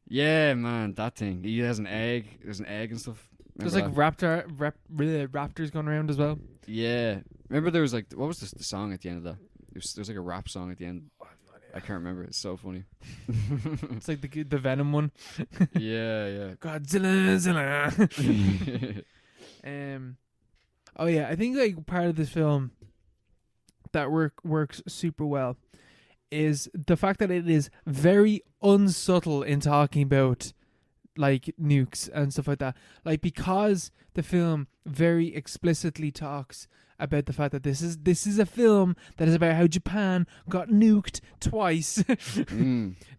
Yeah, man, that thing. He has an egg. There's an egg and stuff. There's like raptors going around as well. Yeah, remember there was like what was the song at the end of that? There's like a rap song at the end. I can't remember. It's so funny. It's like the Venom one. Yeah. Godzilla. Oh yeah, I think like part of this film that works super well is the fact that it is very unsubtle in talking about like nukes and stuff like that. Like, because the film very explicitly talks about the fact that this is a film that is about how Japan got nuked twice.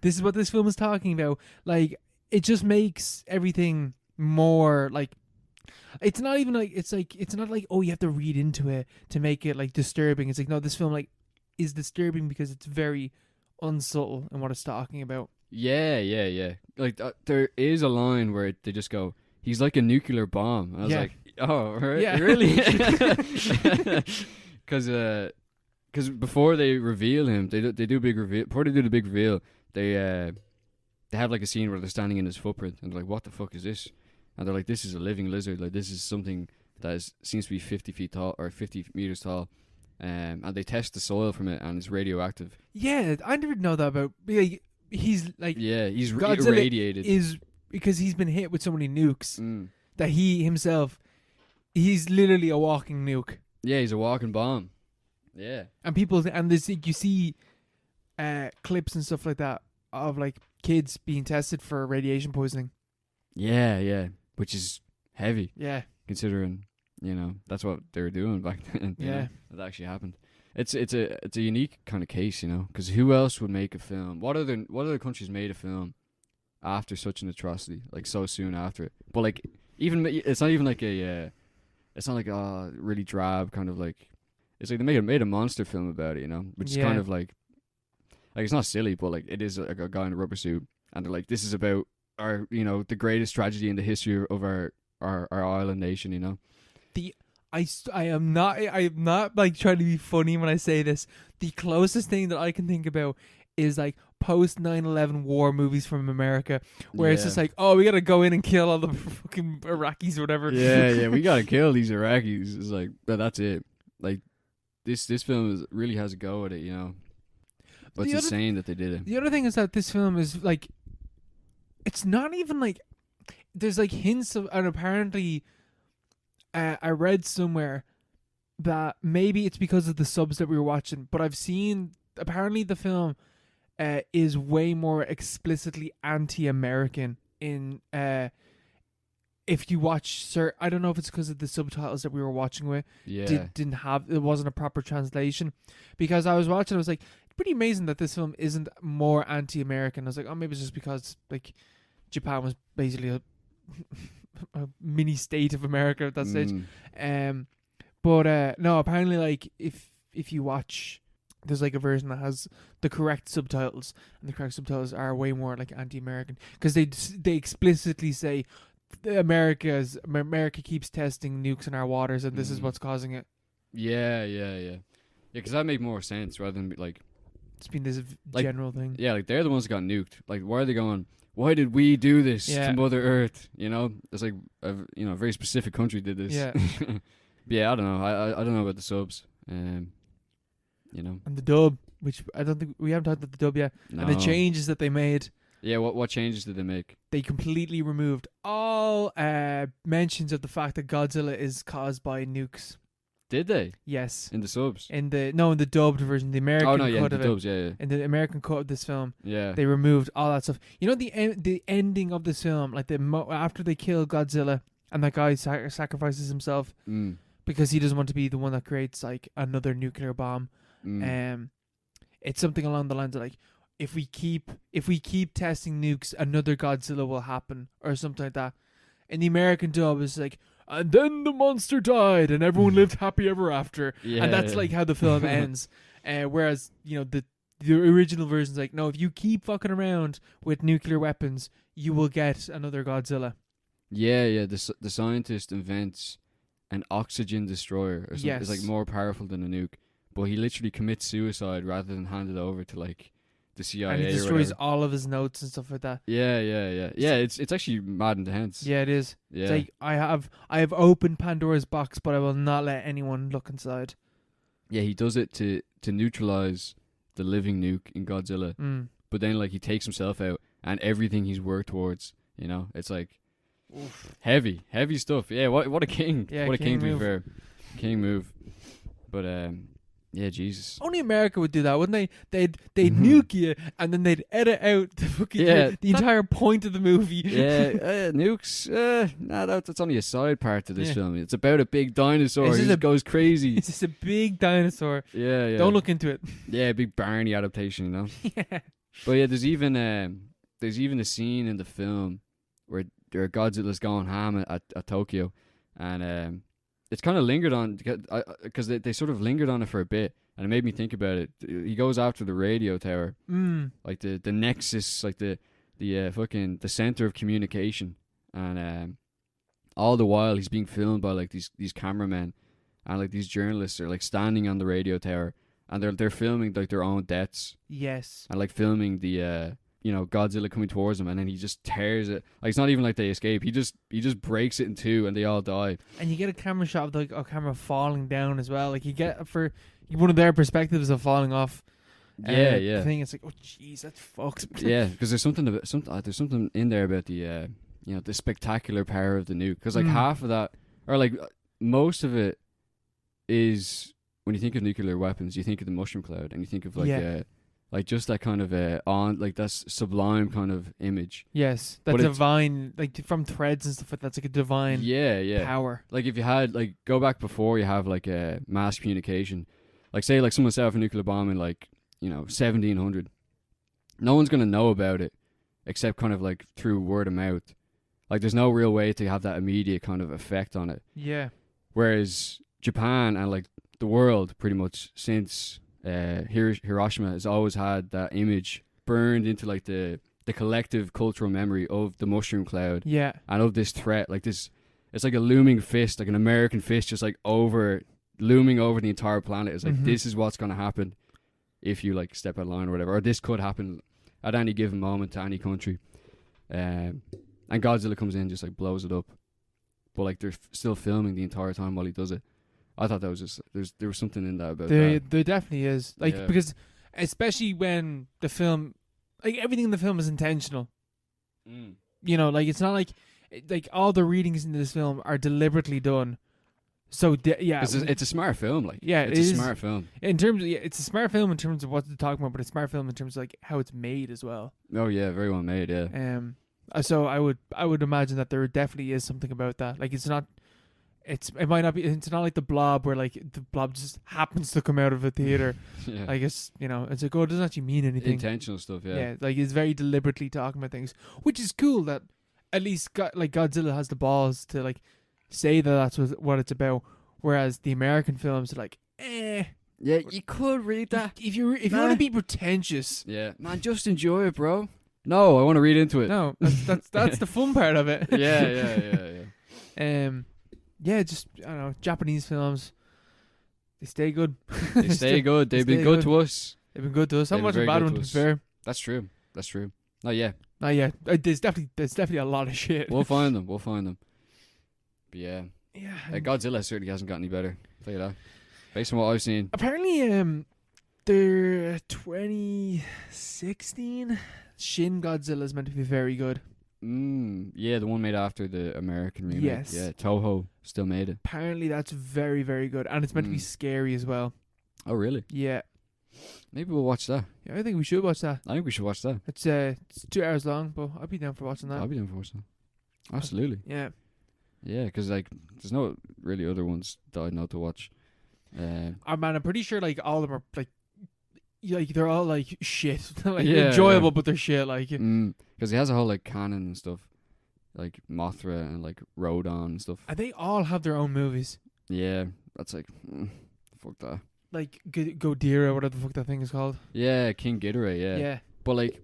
This is what this film is talking about. Like, it just makes everything more like, it's not even like, it's not like, oh, you have to read into it to make it like disturbing. It's like, no, this film like is disturbing because it's very unsubtle in what it's talking about. Yeah. Like there is a line where they just go, "He's like a nuclear bomb." And I was like, "Oh, really?" Because before they reveal him, they do a big reveal. Before they do the big reveal, they have like a scene where they're standing in his footprint and they're like, "What the fuck is this?" And they're like, "This is a living lizard. Like, this is something that seems to be 50 feet tall or 50 meters tall." And they test the soil from it, and it's radioactive. Yeah, I never know that about. Like, he's like, he's Godzilla irradiated. Is because he's been hit with so many nukes that he himself, he's literally a walking nuke. Yeah, he's a walking bomb. Yeah, and there's you see clips and stuff like that of like kids being tested for radiation poisoning. Yeah, which is heavy. Yeah, considering. You know, that's what they were doing back then. Yeah, that actually happened. It's a unique kind of case, you know, because who else would make a film? What other countries made a film after such an atrocity, like so soon after it? But like, even it's not even like it's not like a really drab kind of like. It's like they made a monster film about it, you know, which is kind of like it's not silly, but like it is like a guy in a rubber suit, and they're like, this is about our, you know, the greatest tragedy in the history of our island nation, you know. I am not like trying to be funny when I say this. The closest thing that I can think about is like post 9/11 war movies from America, where it's just like, oh, we gotta go in and kill all the fucking Iraqis or whatever. Yeah, we gotta kill these Iraqis. It's like, but that's it. Like this film really has a go at it, you know. But it's insane that they did it. The other thing is that this film is like, it's not even like, there's like hints of, and apparently. I read somewhere that maybe it's because of the subs that we were watching, but I've seen apparently the film is way more explicitly anti-American in if you watch I don't know if it's because of the subtitles that we were watching with. Didn't have, it wasn't a proper translation, because I was watching, I was like, it's pretty amazing that this film isn't more anti-American. I was like, oh, maybe it's just because like Japan was basically a mini state of America at that stage. But no, apparently like if you watch, there's like a version that has the correct subtitles, and the correct subtitles are way more like anti-American, because they explicitly say America keeps testing nukes in our waters, and this is what's causing it. Yeah, because that make more sense rather than like it's been this like, general thing. Yeah, like they're the ones that got nuked. Like, why are they going, why did we do this to Mother Earth? You know, it's like a very specific country did this. Yeah, yeah. I don't know. I don't know about the subs. You know, and the dub, which I don't think we haven't talked about the dub yet, and the changes that they made. Yeah, what changes did they make? They completely removed all mentions of the fact that Godzilla is caused by nukes. Did they? Yes. In the subs? In the dubbed version, the American cut of the dubs, it. In the American cut of this film, yeah, they removed all that stuff. You know, the ending of this film, like after they kill Godzilla and that guy sacrifices himself, because he doesn't want to be the one that creates like another nuclear bomb. It's something along the lines of like, if we keep testing nukes, another Godzilla will happen, or something like that. In the American dub, it's like, and then the monster died, and everyone lived happy ever after. Yeah, and that's like how the film ends. Whereas, you know, the original version's like, no, if you keep fucking around with nuclear weapons, you will get another Godzilla. Yeah. The scientist invents an oxygen destroyer, or something. Yes. It's like more powerful than a nuke, but he literally commits suicide rather than hand it over to like the CIA. And he or destroys whatever. all of his notes and stuff like that. Yeah. Yeah, it's actually mad intense. Yeah, it is. Yeah. It's like, I have opened Pandora's box, but I will not let anyone look inside. Yeah, he does it to neutralize the living nuke in Godzilla. But then like he takes himself out and everything he's worked towards, you know, it's like heavy stuff. Yeah, what a king. Yeah, what a king to move. be fair. King move. But yeah, Jesus. Only America would do that, wouldn't they? They'd nuke you, and then they'd edit out the fucking the entire point of the movie. Yeah, nukes. Nah, that's only a side part of this film. It's about a big dinosaur who just goes crazy. It's just a big dinosaur. Yeah. Don't look into it. Yeah, big Barney adaptation, you know. Yeah. But yeah, there's even a scene in the film where Godzilla's going ham at Tokyo, and it's kind of lingered on because they sort of lingered on it for a bit, and it made me think about it. He goes after the radio tower, like the nexus, like the fucking the center of communication, and all the while he's being filmed by like these cameramen, and like these journalists are like standing on the radio tower, and they're filming like their own deaths. Yes. And like filming the you know, Godzilla coming towards him, and then he just tears it. Like, it's not even like they escape. He just breaks it in two, and they all die. And you get a camera shot of like a camera falling down as well. Like you get for one of their perspectives of falling off. Yeah. Thing. It's like, oh jeez, that's fucked. Yeah, because there's something in there about the you know, the spectacular power of the nuke. Because like half of that, or like most of it, is when you think of nuclear weapons, you think of the mushroom cloud, and you think of like just that kind of that sublime kind of image. Yes, that divine, like from threads and stuff like that's like a divine power. Like if you had like go back before you have like a mass communication, like say like someone set off a nuclear bomb in like, you know, 1700. No one's gonna know about it except kind of like through word of mouth. Like there's no real way to have that immediate kind of effect on it. Yeah. Whereas Japan and like the world pretty much since Hiroshima has always had that image burned into like the collective cultural memory of the mushroom cloud, and of this threat. Like this, it's like a looming fist, like an American fist, just like looming over the entire planet. It's like this is what's gonna happen if you like step out of line or whatever, or this could happen at any given moment to any country. And Godzilla comes in, just like blows it up, but like they're still filming the entire time while he does it. I thought that was just there was something in that about that. There definitely is, like because especially when the film, like everything in the film is intentional. You know, like it's not like all the readings in this film are deliberately done. So it's a smart film. Like it's a smart film in terms of it's a smart film in terms of what they're talking about, but it's a smart film in terms of like how it's made as well. Oh yeah, very well made. Yeah. So I would imagine that there definitely is something about that. Like it might not be. It's not like the Blob where like the Blob just happens to come out of a theater. Like it's, you know, it's like, oh, it doesn't actually mean anything. Intentional stuff. Yeah. Like it's very deliberately talking about things, which is cool. That at least like Godzilla has the balls to like say that that's what it's about. Whereas the American films are like, Yeah, you could read that if you want to be pretentious. Yeah, man, just enjoy it, bro. No, I want to read into it. No, that's the fun part of it. Yeah. Yeah, just I don't know, Japanese films. They stay good. They stay good. They've been good to us. They've been good to us. I'm watching a bad one, to be fair. That's true. Not yet. There's definitely a lot of shit. We'll find them. But yeah. Godzilla certainly hasn't got any better. I'll tell you that. Based on what I've seen. Apparently, their 2016 Shin Godzilla is meant to be very good. Yeah, the one made after the American remake. Yes. Yeah, Toho still made it. Apparently that's very, very good. And it's meant to be scary as well. Oh, really? Yeah. Maybe we'll watch that. Yeah, I think we should watch that. I think we should watch that. It's 2 hours long, but I'll be down for watching that. I'll be down for watching that. Absolutely. Yeah. Yeah, because like there's no really other ones that I know to watch. Man, I'm pretty sure like all of them are like they're all like shit, like Yeah, enjoyable, yeah. but they're shit. Like, Because he has a whole like canon and stuff, like Mothra and like Rodon and stuff. and they all have their own movies. Yeah, that's like fuck that. Like Godira, whatever the fuck that thing is called. Yeah, King Ghidorah. Yeah, Yeah. but like,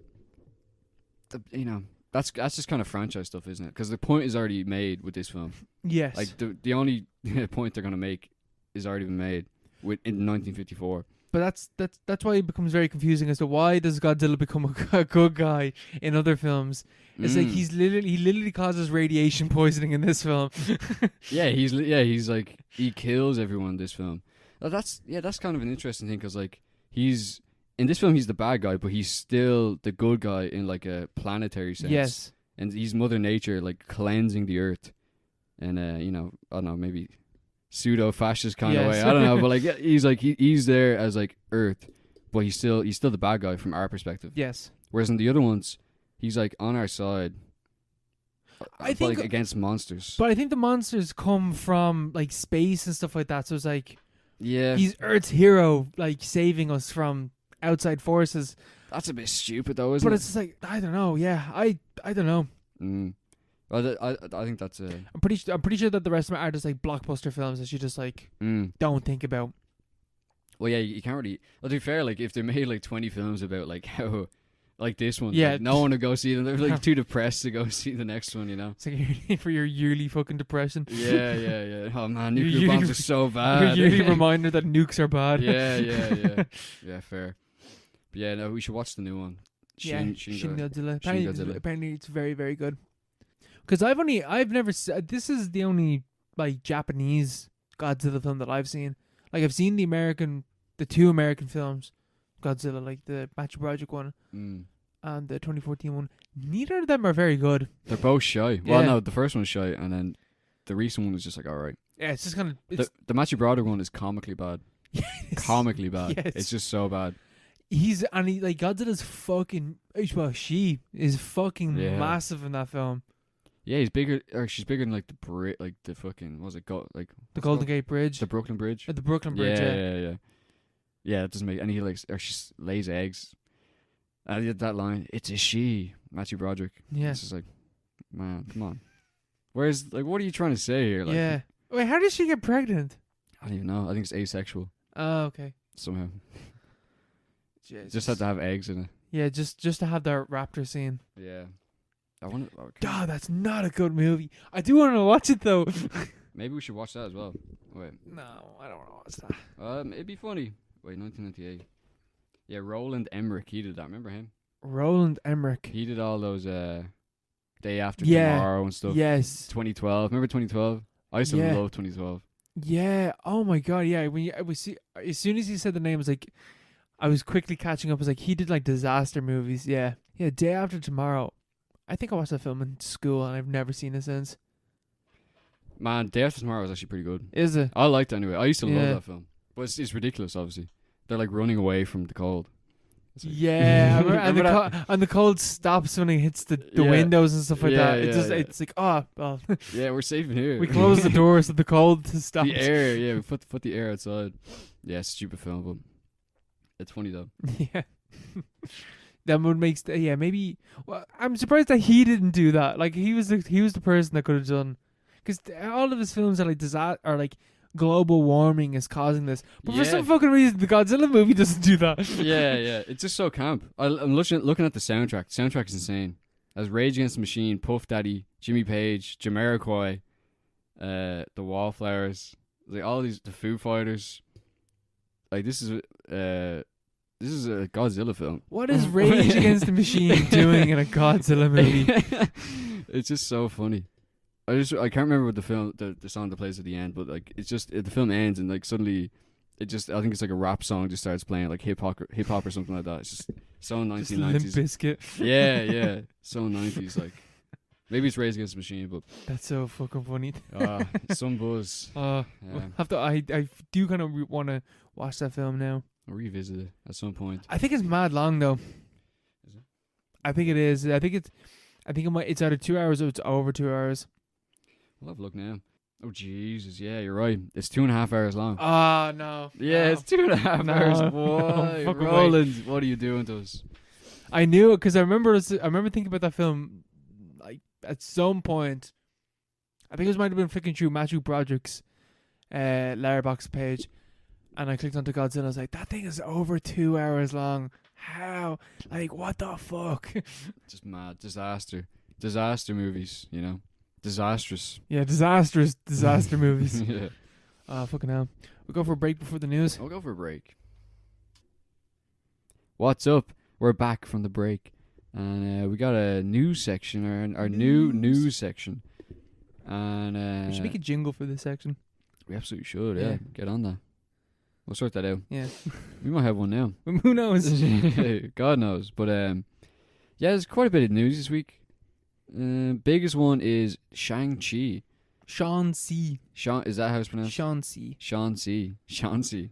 that's just kind of franchise stuff, isn't it? Because the point is already made with this film. Yes. Like the only point they're gonna make is already been made in 1954. But that's why it becomes very confusing as to why does Godzilla become a good guy in other films. It's like he literally causes radiation poisoning in this film. he's like he kills everyone in this film. That's kind of an interesting thing because like he's in this film he's the bad guy, but he's still the good guy in like a planetary sense. Yes. And he's Mother Nature like cleansing the earth, and I don't know, maybe pseudo-fascist kind of way. I don't know, but like he's like he's there as like Earth, but he's still the bad guy from our perspective. Yes. Whereas in the other ones, he's like on our side. I think like against monsters. But I think the monsters come from like space and stuff like that. So it's like yeah, he's Earth's hero, like saving us from outside forces. That's a bit stupid though, isn't it? But it's just like I don't know. Yeah, I don't know. Well, I think that's I'm pretty sure that the rest of them are just like blockbuster films that you just like don't think about. Well, yeah, you can't really. Well, to be fair, like if they made like 20 films about like how, like this one, yeah, like, no one would go see them. They're like too depressed to go see the next one. It's like for your yearly fucking depression. Yeah. Oh man, nuclear bombs are so bad. Your yearly reminder that nukes are bad. Yeah, fair. But yeah, no, we should watch the new one. Shin Godzilla. Godzilla. Apparently, it's very, very good. Because I've never. This is the only like Japanese Godzilla film that I've seen. Like I've seen the two American films, Godzilla, like the Matthew Broderick one and the 2014 one. Neither of them are very good. They're both shy. Well, no, the first one's shy, and then the recent one was just like alright. Yeah, it's just kind of the Matthew Broderick one is comically bad. Comically bad. Yes. It's just so bad. Like Godzilla's fucking. Well, she is fucking massive in that film. Yeah, he's bigger. Or she's bigger than like the fucking. What was it? The Golden Gate Bridge. The Brooklyn Bridge. The Brooklyn Bridge. Yeah. Yeah, it doesn't make. And he she lays eggs. I did that line. It's a she, Matthew Broderick. Yeah. It's just like, man, come on. Whereas, like, what are you trying to say here? Like, yeah. Wait, how did she get pregnant? I don't even know. I think it's asexual. Oh, okay. Somehow. Jesus. Just had to have eggs in it. Yeah, just to have that raptor scene. Yeah. I want to. God, that's not a good movie. I do want to watch it though. Maybe we should watch that as well. Wait. No, I don't want to watch that. It'd be funny. Wait, 1998. Yeah, Roland Emmerich. He did that. Remember him? Roland Emmerich. He did all those Day After Tomorrow and stuff. Yes. 2012. Remember 2012? I used to love 2012. Yeah. Oh my god. Yeah. As soon as he said the name, I was like, I was quickly catching up. I was like, he did like disaster movies. Yeah. Yeah. Day After Tomorrow. I think I watched that film in school and I've never seen it since. Man, Day After Tomorrow was actually pretty good. Is it? I liked it anyway. I used to love that film. But it's ridiculous, obviously. They're like running away from the cold. Like, yeah, and the cold stops when it hits the windows and stuff like that. It's like, oh, well. Yeah, we're safe in here. We close the doors so the cold stops. The air, we put the air outside. Yeah, stupid film, but it's funny though. Yeah. That would make maybe. Well, I'm surprised that he didn't do that. Like he was the person that could have done, because all of his films are like like global warming is causing this, but for some fucking reason the Godzilla movie doesn't do that. Yeah, it's just so camp. I'm looking at the soundtrack. The soundtrack is insane. As Rage Against the Machine, Puff Daddy, Jimmy Page, Jamiroquai, the Wallflowers, like all these, the Foo Fighters. Like this is a Godzilla film. What is Rage Against the Machine doing in a Godzilla movie? It's just so funny. I can't remember what the song that plays at the end, but like it's just the film ends and like suddenly I think it's like a rap song just starts playing, like hip hop or something like that. It's just so 1990s. Limp Bizkit. Yeah, so 90s. Like maybe it's Rage Against the Machine, but that's so fucking funny. Some buzz. I do kind of want to watch that film now. I'll revisit it at some point. I think it's mad long though. Is it? I think it is. I think it's either 2 hours or it's over 2 hours. I'll have a look now. Oh Jesus, yeah, you're right. It's 2.5 hours long. Oh no. Yeah, no. it's 2.5 No, hours. no, Why, fucking Roland? What are you doing to us? I knew it because I remember thinking about that film like at some point. I think it might have been flicking through Matthew Broderick's letterboxd page, and I clicked onto Godzilla. I was like, that thing is over 2 hours long. How? Like, what the fuck? Just mad. Disaster movies, you know. Disastrous. Yeah, disaster movies. Yeah. Fucking hell. We'll go for a break before the news. I'll go for a break. What's up? We're back from the break. And we got a news section, our new news section. And We should make a jingle for this section. we absolutely should, yeah. Yeah. Get on that. We'll sort that out. Yeah. We might have one now. Who knows? God knows. But yeah, there's quite a bit of news this week. Biggest one is Shang-Chi. Shang-Chi. Is that how it's pronounced? Shang-Chi. Shang-Chi. Shang-Chi.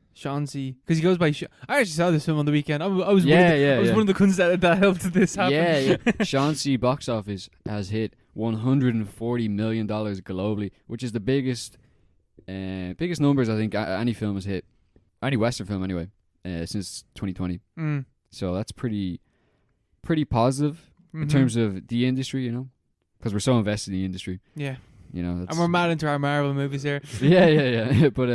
Because he goes by... I actually saw this film on the weekend. I was one of the cunts that helped this happen. Yeah. Shang-Chi box office has hit $140 million globally, which is the biggest numbers I think any film has hit. Any Western film anyway, since 2020. Mm. So that's pretty positive in Mhm. terms of the industry, you know, because we're so invested in the industry. Yeah. You know, And we're mad into our Marvel movies here. yeah. But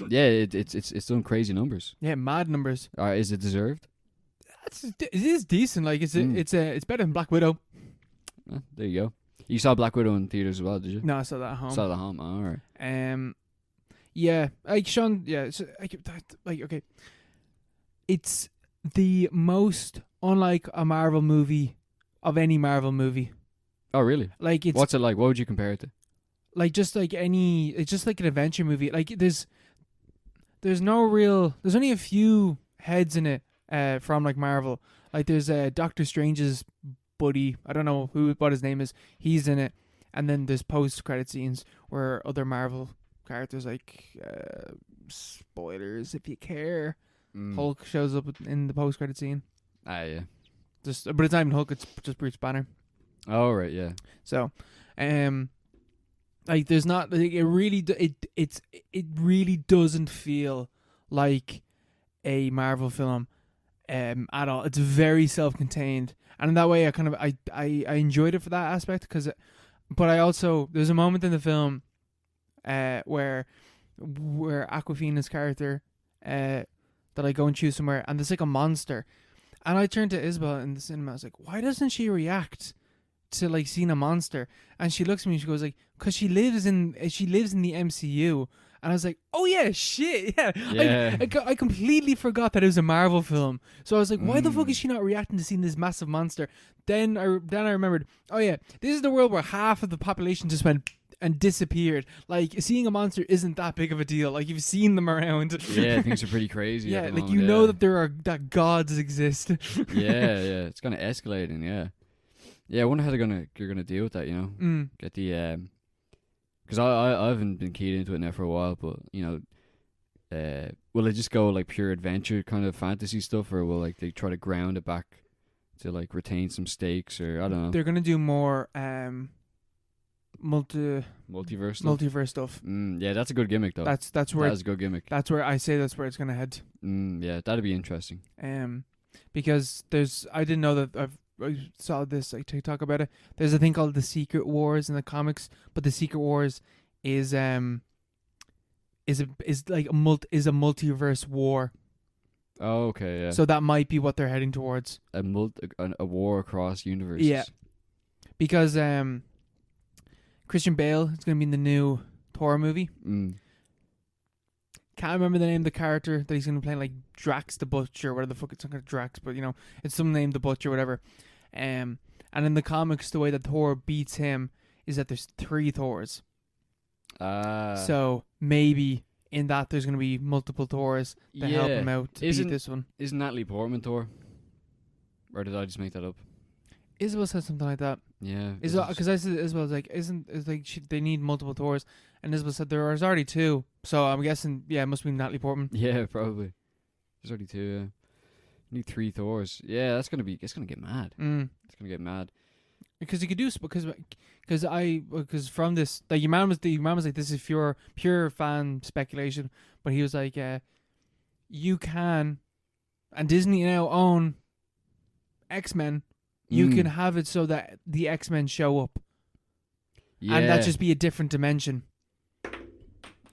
yeah, it's done crazy numbers. Yeah, mad numbers. Is it deserved? It is decent. Like it's better than Black Widow. There you go. You saw Black Widow in theaters as well, did you? No, I saw that at home. Saw it at home. Oh, all right. Yeah, like Sean. Yeah, it's like okay. It's the most unlike a Marvel movie of any Marvel movie. Oh, really? Like it's What's it like? What would you compare it to? like just like any. It's just like an adventure movie. Like there's no real. There's only a few heads in it. From like Marvel. Like there's Doctor Strange's buddy. I don't know what his name is. He's in it, and then there's post-credit scenes where other Marvel characters like spoilers if you care. Hulk shows up in the post-credit scene. Yeah. But it's not even Hulk. It's just Bruce Banner. Oh, right. Yeah. So, like there's not like, it really doesn't feel like a Marvel film at all. It's very self-contained, and in that way I enjoyed it for that aspect but I also there's a moment in the film where Awkwafina's character that I go and choose somewhere, and there's like a monster, and I turned to Isabel in the cinema. I was like, why doesn't she react to like seeing a monster? And she looks at me and she goes like, because she lives in the MCU. And I was like, oh yeah, shit, yeah. I completely forgot that it was a Marvel film. So I was like, why the fuck is she not reacting to seeing this massive monster? Then I remembered, oh yeah, this is the world where half of the population just went and disappeared. Like, seeing a monster isn't that big of a deal. Like, you've seen them around. Yeah, things are pretty crazy. Yeah, at the like moment, you know that gods exist. yeah, it's kind of escalating. Yeah. I wonder how you're gonna deal with that. You know, get the because I haven't been keyed into it now for a while, but you know, will they just go like pure adventure kind of fantasy stuff, or will like they try to ground it back to like retain some stakes, or I don't know. They're gonna do more multiverse stuff. Yeah, that's a good gimmick though. That's where that's a good gimmick. That's where it's gonna head. Yeah, that'd be interesting. Because I didn't know that I saw this like TikTok about it. There's a thing called the Secret Wars in the comics, but the Secret Wars is a multiverse war. Oh, okay, yeah. So that might be what they're heading towards. A war across universes. Yeah, because Christian Bale is going to be in the new Thor movie. Can't remember the name of the character that he's going to be playing, like Drax the Butcher, whatever the fuck. It's not going to Drax, but you know, it's some name, the Butcher, whatever. And in the comics, the way that Thor beats him is that there's 3 Thors. So maybe in that there's going to be multiple Thors to help him out to beat this one. Isn't Natalie Portman Thor? Or did I just make that up? Isabel said something like that. Yeah. Because I said Isabel's like, they need multiple Thors, and Isabel said there's already 2. So I'm guessing, yeah, it must be Natalie Portman. Yeah, probably. There's already 2. Yeah. Need 3 Thors. Yeah, it's gonna get mad. It's gonna get mad. Because you could do because from this, like your man was like, this is pure fan speculation, but he was like, you can, and Disney now own X-Men. You can have it so that the X-Men show up, and that just be a different dimension.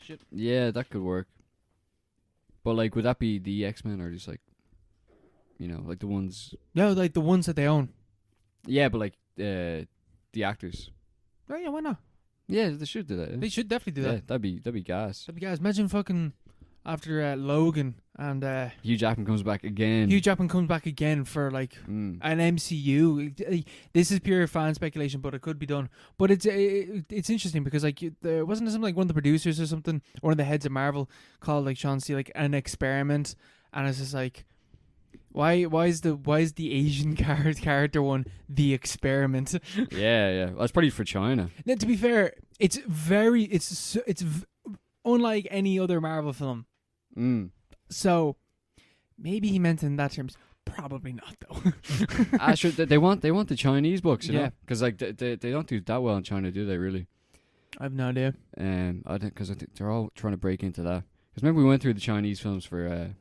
Shit. Yeah, that could work. But like, would that be the X-Men or just like, like the ones? No, like the ones that they own. Yeah, but like the actors. Oh yeah, why not? Yeah, they should do that. Yeah. They should definitely do that. Yeah, that'd be gas. That'd be gas. Imagine fucking after Logan and Hugh Jackman comes back again. Hugh Jackman comes back again for like an MCU. This is pure fan speculation, but it could be done. But it's interesting because like there wasn't something like one of the producers or something, one of the heads of Marvel called like Shang-Chi like an experiment, and it's just like, why is the Asian character one the experiment? Yeah. That's probably for China. Now, to be fair, it's unlike any other Marvel film. So maybe he meant in that terms. Probably not though. Sure, they want the Chinese books, you know, because like they don't do that well in China, do they? Really? I have no idea. I think they're all trying to break into that. Because remember we went through the Chinese films for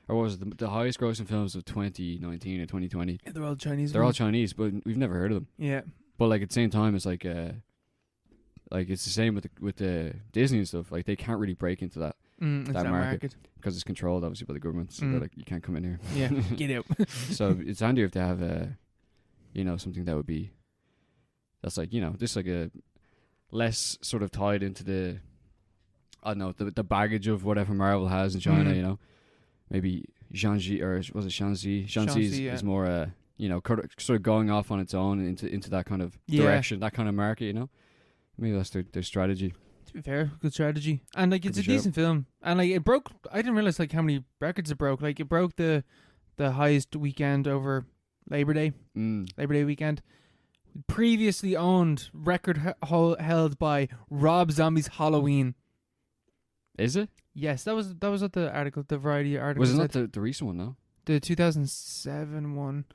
or what was it, the highest grossing films of 2019 or 2020? Yeah, they're all Chinese. They're all Chinese, but we've never heard of them. Yeah. But like at the same time, it's like it's the same with the Disney and stuff. Like they can't really break into that market because it's controlled obviously by the government. So they're like, you can't come in here. Yeah, get out. So it's handier if they have something that would be that's like just like a less sort of tied into the I don't know the baggage of whatever Marvel has in China. Maybe Shang-Chi or was it Shang-Chi? Shang-Chi is more sort of going off on its own into that kind of direction, that kind of market. Maybe that's their strategy. To be fair, good strategy, and like it's a decent film, and like it broke. I didn't realize like how many records it broke. Like it broke the highest weekend over Labor Day weekend. Previously owned record held by Rob Zombie's Halloween. Is it? Yes, that was what the article, the Variety article. Was it not the recent one though? The 2007 one.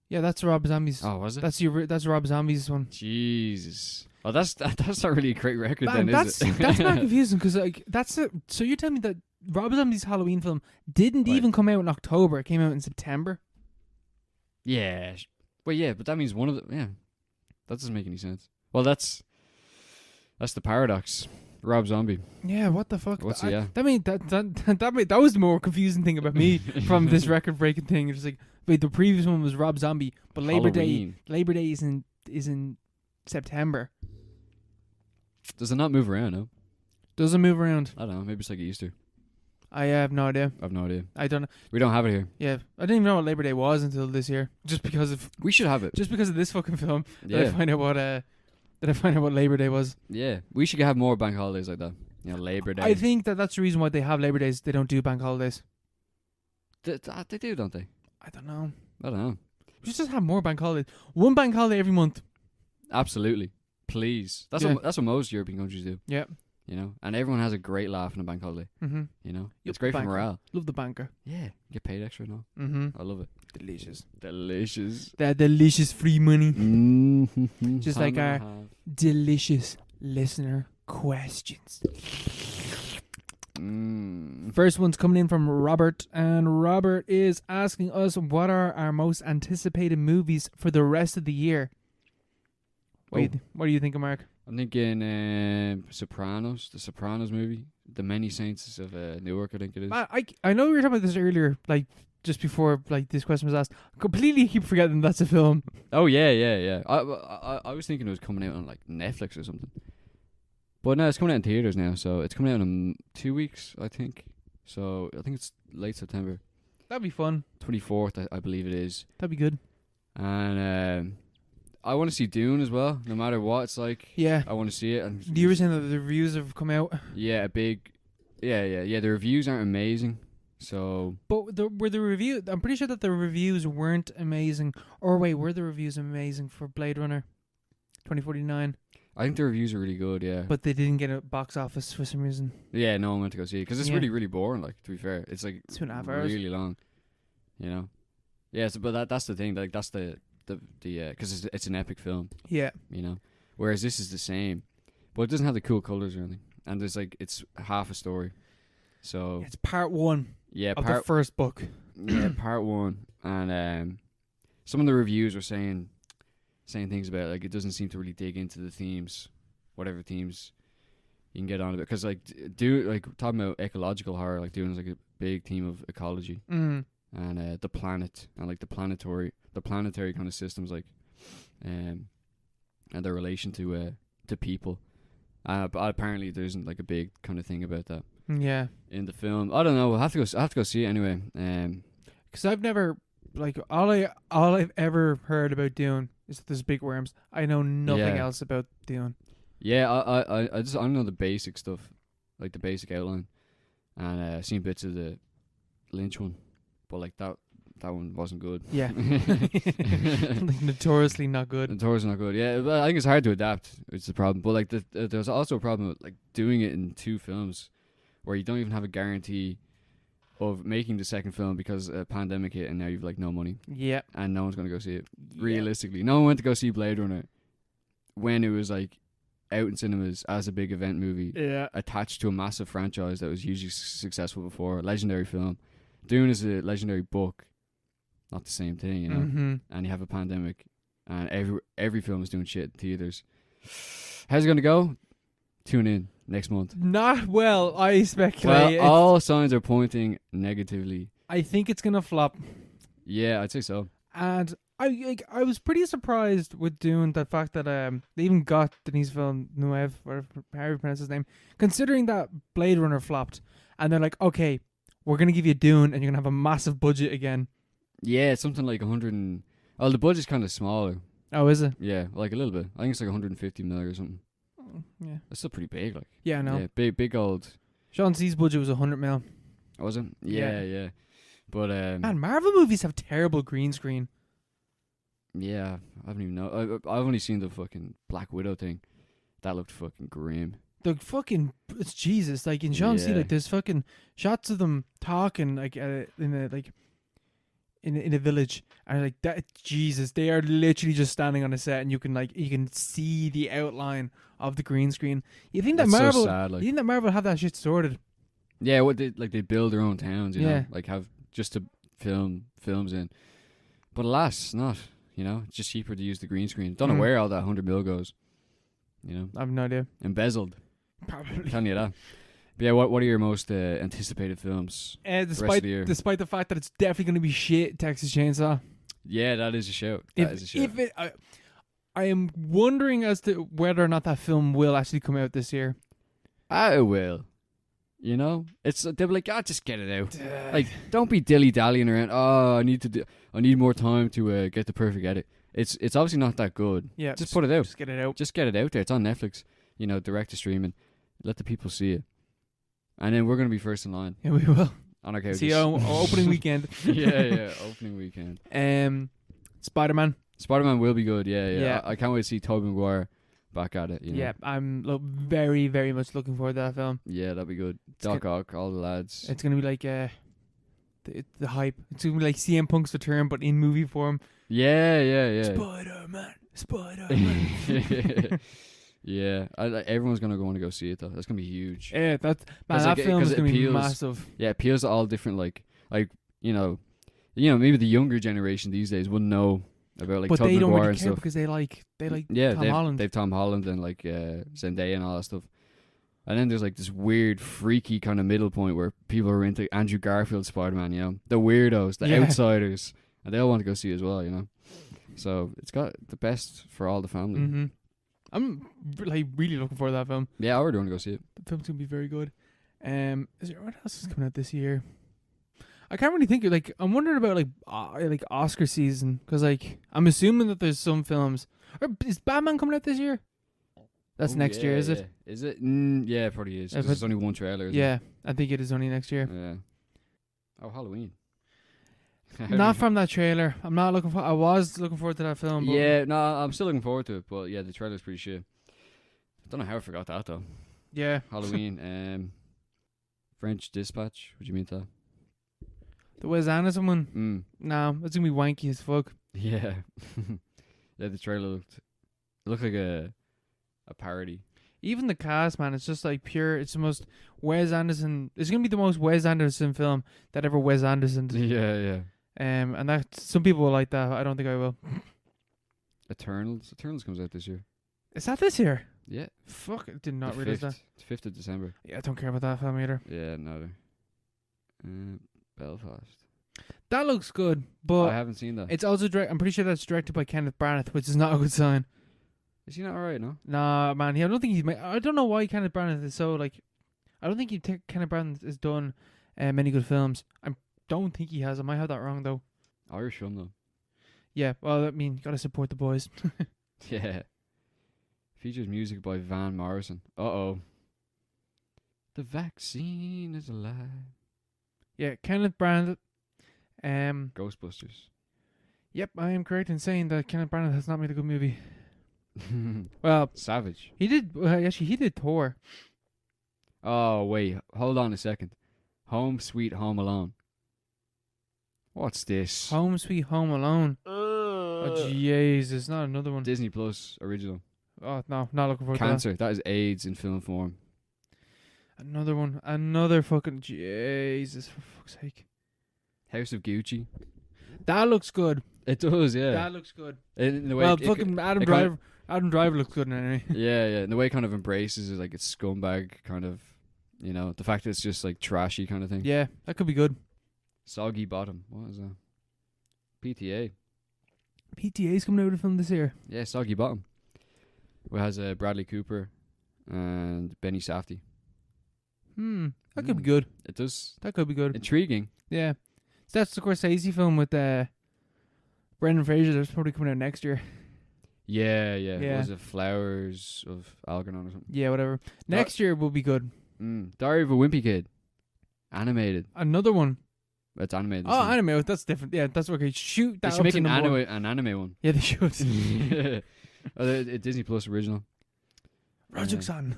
Yeah, that's Rob Zombie's. Oh, was it? That's Rob Zombie's one. Jesus. Oh, that's not really a great record then, is it? That's not confusing because like so you're telling me that Rob Zombie's Halloween film didn't even come out in October. It came out in September. Yeah. Well, yeah, but that means one of the that doesn't make any sense. Well, that's the paradox. Rob Zombie. Yeah, what the fuck? What's that was the more confusing thing about me from this record breaking thing. It was like, wait, the previous one was Rob Zombie, but Labor Day is in September. Does it not move around? No. Does it move around? I don't know. Maybe it's like Easter. I have no idea. I have no idea. I don't know. We don't have it here. Yeah, I didn't even know what Labor Day was until this year. Just because of we should have it. Just because of this fucking film. Yeah. Did I find out what Labor Day was? Yeah, we should have more bank holidays like that. Labor Day. I think that's the reason why they have Labor Days. They don't do bank holidays. They do, don't they? I don't know. We should just have more bank holidays. One bank holiday every month. Absolutely. Please. That's what most European countries do. Yeah. And everyone has a great laugh on a bank holiday. Mm-hmm. It's great for morale. Love the banker. Yeah, you get paid extra now. Mm-hmm. I love it. Delicious. That delicious free money. Mm-hmm. Just like our delicious listener questions. First one's coming in from Robert, and Robert is asking us what are our most anticipated movies for the rest of the year. What do you think, Mark? I'm thinking Sopranos, the Sopranos movie, The Many Saints of Newark, I think it is. I know we were talking about this earlier, like just before like this question was asked. I completely keep forgetting that's a film. Oh yeah. I was thinking it was coming out on like Netflix or something. But no, it's coming out in theaters now, so it's coming out in 2 weeks, I think. So I think it's late September. That'd be fun. 24th, I believe it is. That'd be good. And I want to see Dune as well, no matter what it's like. Yeah. I want to see it. And you were saying that the reviews have come out? Yeah, the reviews aren't amazing, so... But I'm pretty sure that the reviews weren't amazing. Or wait, were the reviews amazing for Blade Runner 2049? I think the reviews are really good, yeah. But they didn't get a box office for some reason. Yeah, no one went to go see it. Because it's really, really boring, like, to be fair. It's like 2.5 hours. Really long, Yeah, so, but that's the thing. Like, that's the because it's an epic film, Yeah. you know. Whereas this is the same, but it doesn't have the cool colors or anything. And there's like it's half a story, so It's part 1 yeah, of the first book. yeah, part 1, and some of the reviews were saying things about like it doesn't seem to really dig into the themes, whatever themes you can get on it, because like talking about ecological horror, like doing like a big theme of ecology and the planet and like the planetary kind of systems, like and their relation to people. But apparently there isn't like a big kind of thing about that. Yeah. In the film, I don't know. I have to go see it anyway. Because I've never like all I've ever heard about Dune is that there's big worms. I know nothing else about Dune. Yeah, I don't know the basic stuff, like the basic outline, and seen bits of the Lynch one, but like that one wasn't good. Yeah. Like notoriously not good. Notoriously not good. Yeah, but I think it's hard to adapt. It's the problem. But like there's also a problem with like doing it in 2 films, where you don't even have a guarantee of making the second film because a pandemic hit and now you've like no money. Yeah. And no one's gonna go see it. Realistically, no one went to go see Blade Runner when it was like out in cinemas as a big event movie. Yeah. Attached to a massive franchise that was hugely successful before. Legendary film. Dune is a legendary book. Not the same thing, you know. Mm-hmm. And you have a pandemic, and every film is doing shit in theaters. How's it gonna go? Tune in next month. Not well, I speculate. Well, all signs are pointing negatively. I think it's gonna flop. Yeah, I'd say so. And I was pretty surprised with Dune, the fact that they even got Denis Villeneuve, or however you pronounce his name, considering that Blade Runner flopped, and they're like, okay, we're gonna give you Dune, and you're gonna have a massive budget again. Yeah, it's something like 100 and... Oh, the budget's kind of smaller. Oh, is it? Yeah, like a little bit. I think it's like 150 mil or something. Oh, yeah. That's still pretty big, like. Yeah, I know. Yeah, big old... Shang-Chi's budget was 100 mil. Oh, was it? Yeah. But, Man, Marvel movies have terrible green screen. yeah, I haven't even know. I've only seen the fucking Black Widow thing. That looked fucking grim. The fucking... It's Jesus. Like, in Shang-Chi, like, there's fucking shots of them talking, like, in a, like... In a village, and like that, Jesus, they are literally just standing on a set, and you can see the outline of the green screen. You think That's that Marvel, so sad, like. you think that Marvel have that shit sorted? Yeah, they build their own towns, you know, Yeah. like have just to film films in. But alas, not, you know, it's just cheaper to use the green screen. Don't know where all that 100 mil goes, you know. I have no idea. Embezzled. Probably. Telling you that. But yeah, what are your most anticipated films? Despite the fact that it's definitely going to be shit, Texas Chainsaw. Yeah, that is a shout. I am wondering as to whether or not that film will actually come out this year. It will. You know, they'll be like, just get it out. Like, don't be dilly dallying around. Oh, I need more time to get the perfect edit. It's obviously not that good. Yeah, just put it out. Just get it out. Just get it out there. It's on Netflix. You know, direct to streaming. Let the people see it. And then we're going to be first in line. Yeah, we will. On our couches. See, opening weekend. yeah, opening weekend. Spider-Man. Spider-Man will be good, yeah. I can't wait to see Tobey Maguire back at it. You know? Yeah, I'm very, very much looking forward to that film. Yeah, that'd be good. Doc Ock, all the lads. It's going to be like the hype. It's going to be like CM Punk's return, but in movie form. Yeah. Spider-Man. Yeah, everyone's gonna want to go see it though. That's gonna be huge. Yeah, that film is gonna be massive. Yeah, it appeals to all different like you know maybe the younger generation these days wouldn't know about like Tobey Maguire and stuff because they like Tom Holland. They've Tom Holland and like Zendaya and all that stuff. And then there's like this weird, freaky kind of middle point where people are into Andrew Garfield Spider-Man. You know, the weirdos, the outsiders, and they all want to go see it as well. You know, so it's got the best for all the family. Mm-hmm. I'm like really looking forward to that film. Yeah, I already want to go see it. The film's gonna be very good. Is there what else is coming out this year? I can't really think of, like, I'm wondering about like Oscar season, because like I'm assuming that there's some films. Or is Batman coming out this year? That's next year, is it? Is it? Yeah, it probably is. Because there's only one trailer. Isn't it? I think it is only next year. Yeah. Oh, Halloween. Not from that trailer. I'm not looking for. I was looking forward to that film. But yeah, no, I'm still looking forward to it. But yeah, the trailer's pretty shit. I don't know how I forgot that though. Yeah. Halloween. French Dispatch. What do you mean that? The Wes Anderson one? No, it's gonna be wanky as fuck. Yeah. Yeah, the trailer looked like a parody. Even the cast, man, it's just like pure. It's the most Wes Anderson. It's gonna be the most Wes Anderson film that ever Wes Anderson. Yeah, yeah. And that some people will like that. I don't think I will. Eternals comes out this year. Is that this year? Yeah. Fuck, I did not The realize that. 5th of December. Yeah, I don't care about that film either. Yeah, neither. Belfast. That looks good, I but haven't seen that. it's also I'm pretty sure that's directed by Kenneth Branagh, which is not a good sign. Is he not alright, no? Nah, man. I don't think he's. I don't know why Kenneth Branagh is so like. I don't think Kenneth Branagh has done many good films. I don't think he has. I might have that wrong though. Irish film though. Yeah, well, I mean, you gotta support the boys. Yeah. Features music by Van Morrison. Uh-oh. The vaccine is alive. Yeah, Kenneth Branagh. Ghostbusters. Yep, I am correct in saying that Kenneth Branagh has not made a good movie. Well, Savage. he did. Actually, he did Thor. Oh, wait. Hold on a second. Home Sweet Home Alone. What's this? Home Sweet Home Alone. Oh, Jesus, not another one. Disney Plus original. Oh, no, not looking forward Cancer. That is AIDS in film form. to that. Another one. Another fucking Jesus, for fuck's sake. House of Gucci. That looks good. It does, yeah. That looks good. In the way Well, it fucking Adam it Driver. Adam Driver looks good anyway. yeah, yeah. And the way it kind of embraces is like it's scumbag kind of, you know, the fact that it's just like trashy kind of thing. Yeah, that could be good. Soggy Bottom. What is that? PTA. PTA's coming out with a film this year. Yeah, Soggy Bottom. It has Bradley Cooper and Benny Safdie. That could be good. It does. That could be good. Intriguing. Yeah. So that's the Scorsese film with Brendan Fraser. That's probably coming out next year. Yeah, yeah. Yeah. Was it Flowers of Algernon or something? Yeah, whatever. Next year will be good. Diary of a Wimpy Kid. Animated. Another one. It's animated. Oh, anime. That's different. Yeah, that's okay. Shoot that They should up make to an number one. anime one. Yeah, they should. A Disney Plus original. Rajuk-san.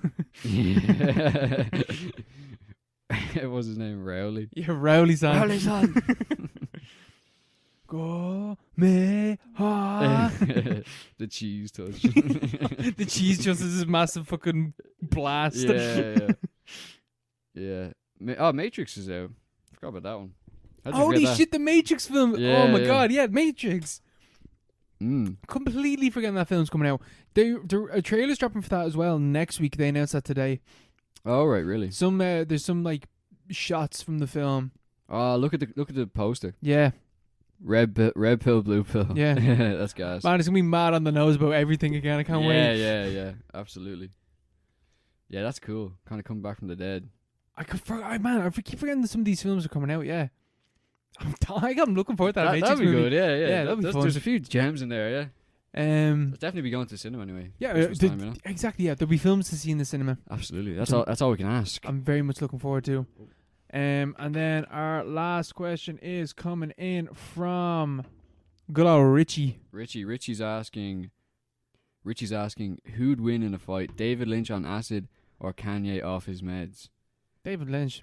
What was his name? Rowley. Yeah, Rowley-san. Rowley-san. Go me ha. The cheese touch. The cheese just is this massive fucking blast. Yeah. Matrix is out. Forgot about that one. Holy shit, the Matrix film. Yeah, Oh my god, yeah, Matrix. Mm. Completely forgetting that film's coming out. A trailer's dropping for that as well next week. They announced that today. Oh right, really? There's some like shots from the film. Oh, look at the poster. Yeah. Red pill, blue pill. Yeah. That's gas. Man, it's gonna be mad on the nose about everything again. I can't wait. Yeah, absolutely. Yeah, that's cool. Kind of coming back from the dead. I keep forgetting that some of these films are coming out. Yeah. I'm looking forward to that. That'd be movie. good. Yeah. Yeah, that'd be fun. There's a few gems in there. Yeah. I'll definitely be going to the cinema anyway. Yeah, Christmas time, you know? exactly. Yeah, there'll be films to see in the cinema. Absolutely. That's all we can ask. I'm very much looking forward to. And then our last question is coming in from good old Richie. Richie's asking who'd win in a fight, David Lynch on acid or Kanye off his meds. David Lynch.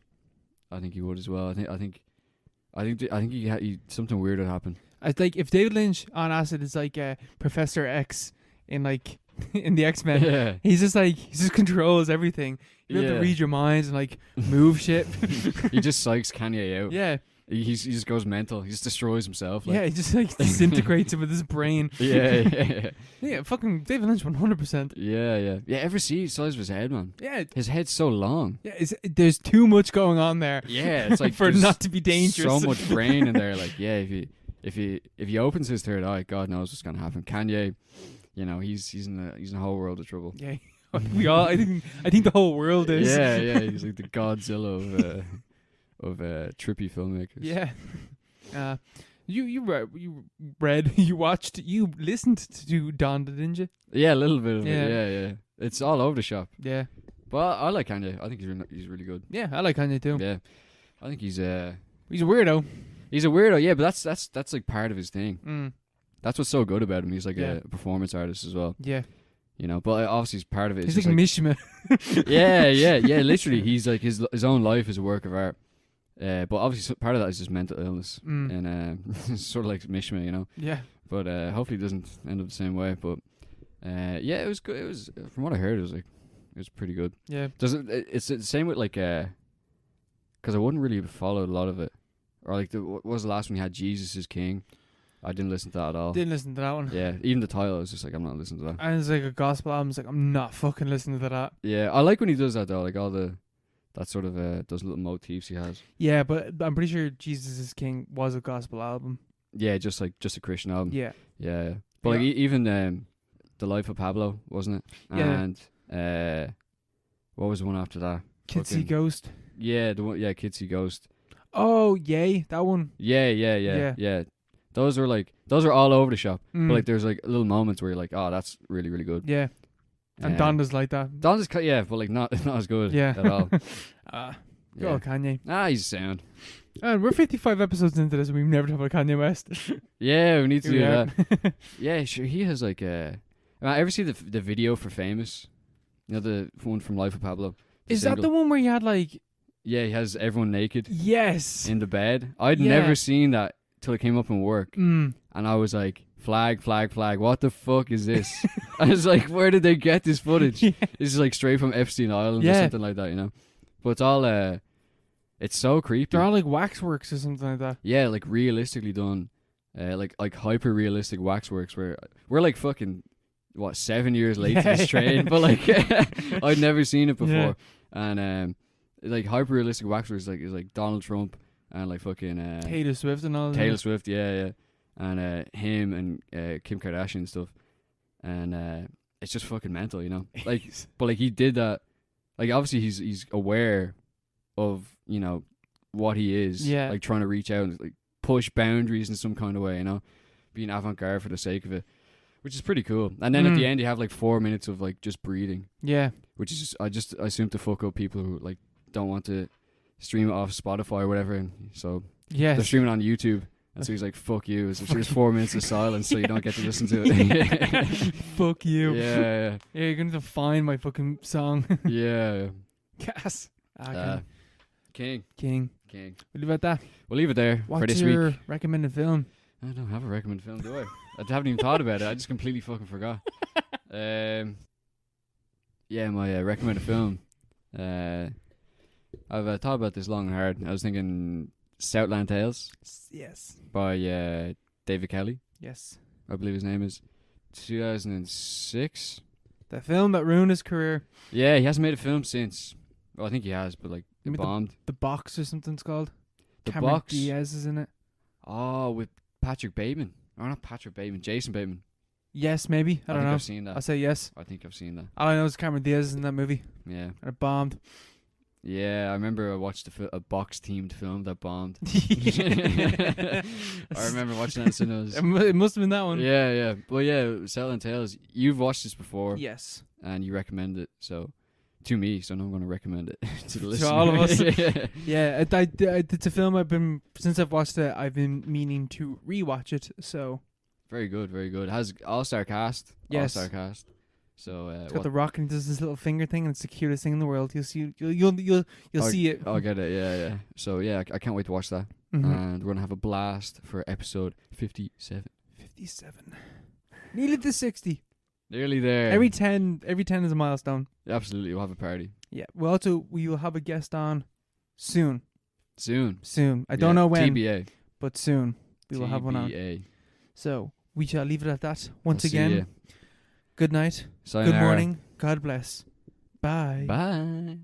I think he would as well. I think something weird would happen. I think if David Lynch on acid is like Professor X in like in the X-Men, Yeah. he just controls everything. You have to read your minds and like move shit. He just psychs Kanye out. Yeah. He just goes mental. He just destroys himself. Like. Yeah, he just like disintegrates him with his brain. Yeah. Yeah, fucking David Lynch 100%. Yeah. Ever see the size of his head, man? Yeah. His head's so long. Yeah, there's too much going on there. Yeah, it's like for not to be dangerous. So much brain in there. Like, yeah, if he opens his third eye, God knows what's gonna happen. Kanye, you know, he's in a whole world of trouble. Yeah. We all. I think the whole world is. Yeah. He's like the Godzilla of trippy filmmakers. Yeah. You listened to Don, didn't you? Yeah, a little bit of it. Yeah. It's all over the shop. Yeah. But I like Kanye. I think he's really good. Yeah, I like Kanye too. Yeah, I think he's a weirdo. He's a weirdo. Yeah, but that's like part of his thing. That's what's so good about him. He's like a performance artist as well. Yeah. You know, but obviously part of it is he's like Mishima. Yeah. Literally, he's like his own life is a work of art. But obviously part of that is just mental illness, and sort of like Mishima, you know. Yeah. But hopefully it doesn't end up the same way. But yeah, it was good. It was, from what I heard, it was pretty good. Yeah. It's the same with like because I wouldn't really follow a lot of it. Or like what was the last one you had? Jesus is King. I didn't listen to that at all. Didn't listen to that one. Yeah, even the title is just like, I'm not listening to that. And it's like a gospel album. It's like, I'm not fucking listening to that. Yeah, I like when he does that though. Like all that sort of those little motifs he has. Yeah, but I'm pretty sure Jesus is King was a gospel album. Yeah, just a Christian album. Yeah. Yeah. But like even The Life of Pablo, wasn't it? Yeah. And what was the one after that? Kids See Ghost. Yeah, the one. Yeah, Kids See Ghost. Oh, yay, that one. Yeah. Those are all over the shop. But like there's like little moments where you're like, oh, that's really, really good. Yeah. And Donda's like that. Donda's yeah, but like not as good at all. Go Kanye. He's sound. And we're 55 episodes into this and we've never talked about Kanye West. Yeah, we need to do that. Yeah, sure. He has like ever see the video for Famous? You know, the one from Life of Pablo. Is that the one where he had like... Yeah, he has everyone naked. Yes. In the bed. I'd never seen that till it came up in work. And I was like, flag. What the fuck is this? I was like, where did they get this footage? This is like straight from Epstein Island or something like that, you know? But it's all... it's so creepy. They're all like waxworks or something like that. Yeah, like realistically done. Like hyper realistic waxworks where we're like fucking 7 years late to this train, but like I'd never seen it before. And like hyper realistic waxworks is like Donald Trump and like fucking Taylor Swift and all that. Taylor Swift, yeah. And him and Kim Kardashian and stuff. And it's just fucking mental, you know? Like but like he did that, like obviously he's aware of, you know, what he is, like trying to reach out and like push boundaries in some kind of way, you know, being avant-garde for the sake of it, which is pretty cool. And then at the end you have like 4 minutes of like just breathing, which is I assume to fuck up people who like don't want to stream it off Spotify or whatever, and so they're streaming on YouTube, and so he's like, fuck you, it's just 4 minutes of silence so you don't get to listen to it. Fuck you. Yeah, you're gonna have to find my fucking song. Gas. King. We'll leave it at that. We'll leave it there for this week. What's your recommended film? I don't have a recommended film, do I? I haven't even thought about it. I just completely fucking forgot. My recommended film. I've thought about this long and hard. I was thinking Southland Tales. Yes. By David Kelly. Yes. I believe his name is. 2006. The film that ruined his career. Yeah, he hasn't made a film since. Well, I think he has, but like it bombed. The Box or something it's called. The Cameron Box. Diaz is in it. Oh, with Patrick Bateman. Or not Patrick Bateman, Jason Bateman. Yes, maybe. I don't know. I've seen that. I'll say yes. I think I've seen that. All I know is Cameron Diaz is in that movie. Yeah. And it bombed. Yeah, I remember I watched a box-themed film that bombed. I remember watching that in cinemas. It must have been that one. Yeah. Well, yeah, Southland Tales. You've watched this before. Yes. And you recommend it, so... To me, so now I'm going to recommend it to the listeners. To all of us. Yeah, it's a film since I've watched it, I've been meaning to rewatch it, so... Very good. It has all-star cast. Yes. All-star cast. So, it's got The Rock and he does this little finger thing and it's the cutest thing in the world. You'll see it. I'll get it, yeah. So, yeah, I can't wait to watch that. Mm-hmm. And we're going to have a blast for episode 57. 57. Nearly to 60. Nearly there. Every 10 is a milestone. Absolutely, we'll have a party. Yeah. We will have a guest on soon. I don't know when. TBA. But soon. We will have one on. So, we shall leave it at that. Once again, good night. Sayonara. Good morning. God bless. Bye. Bye.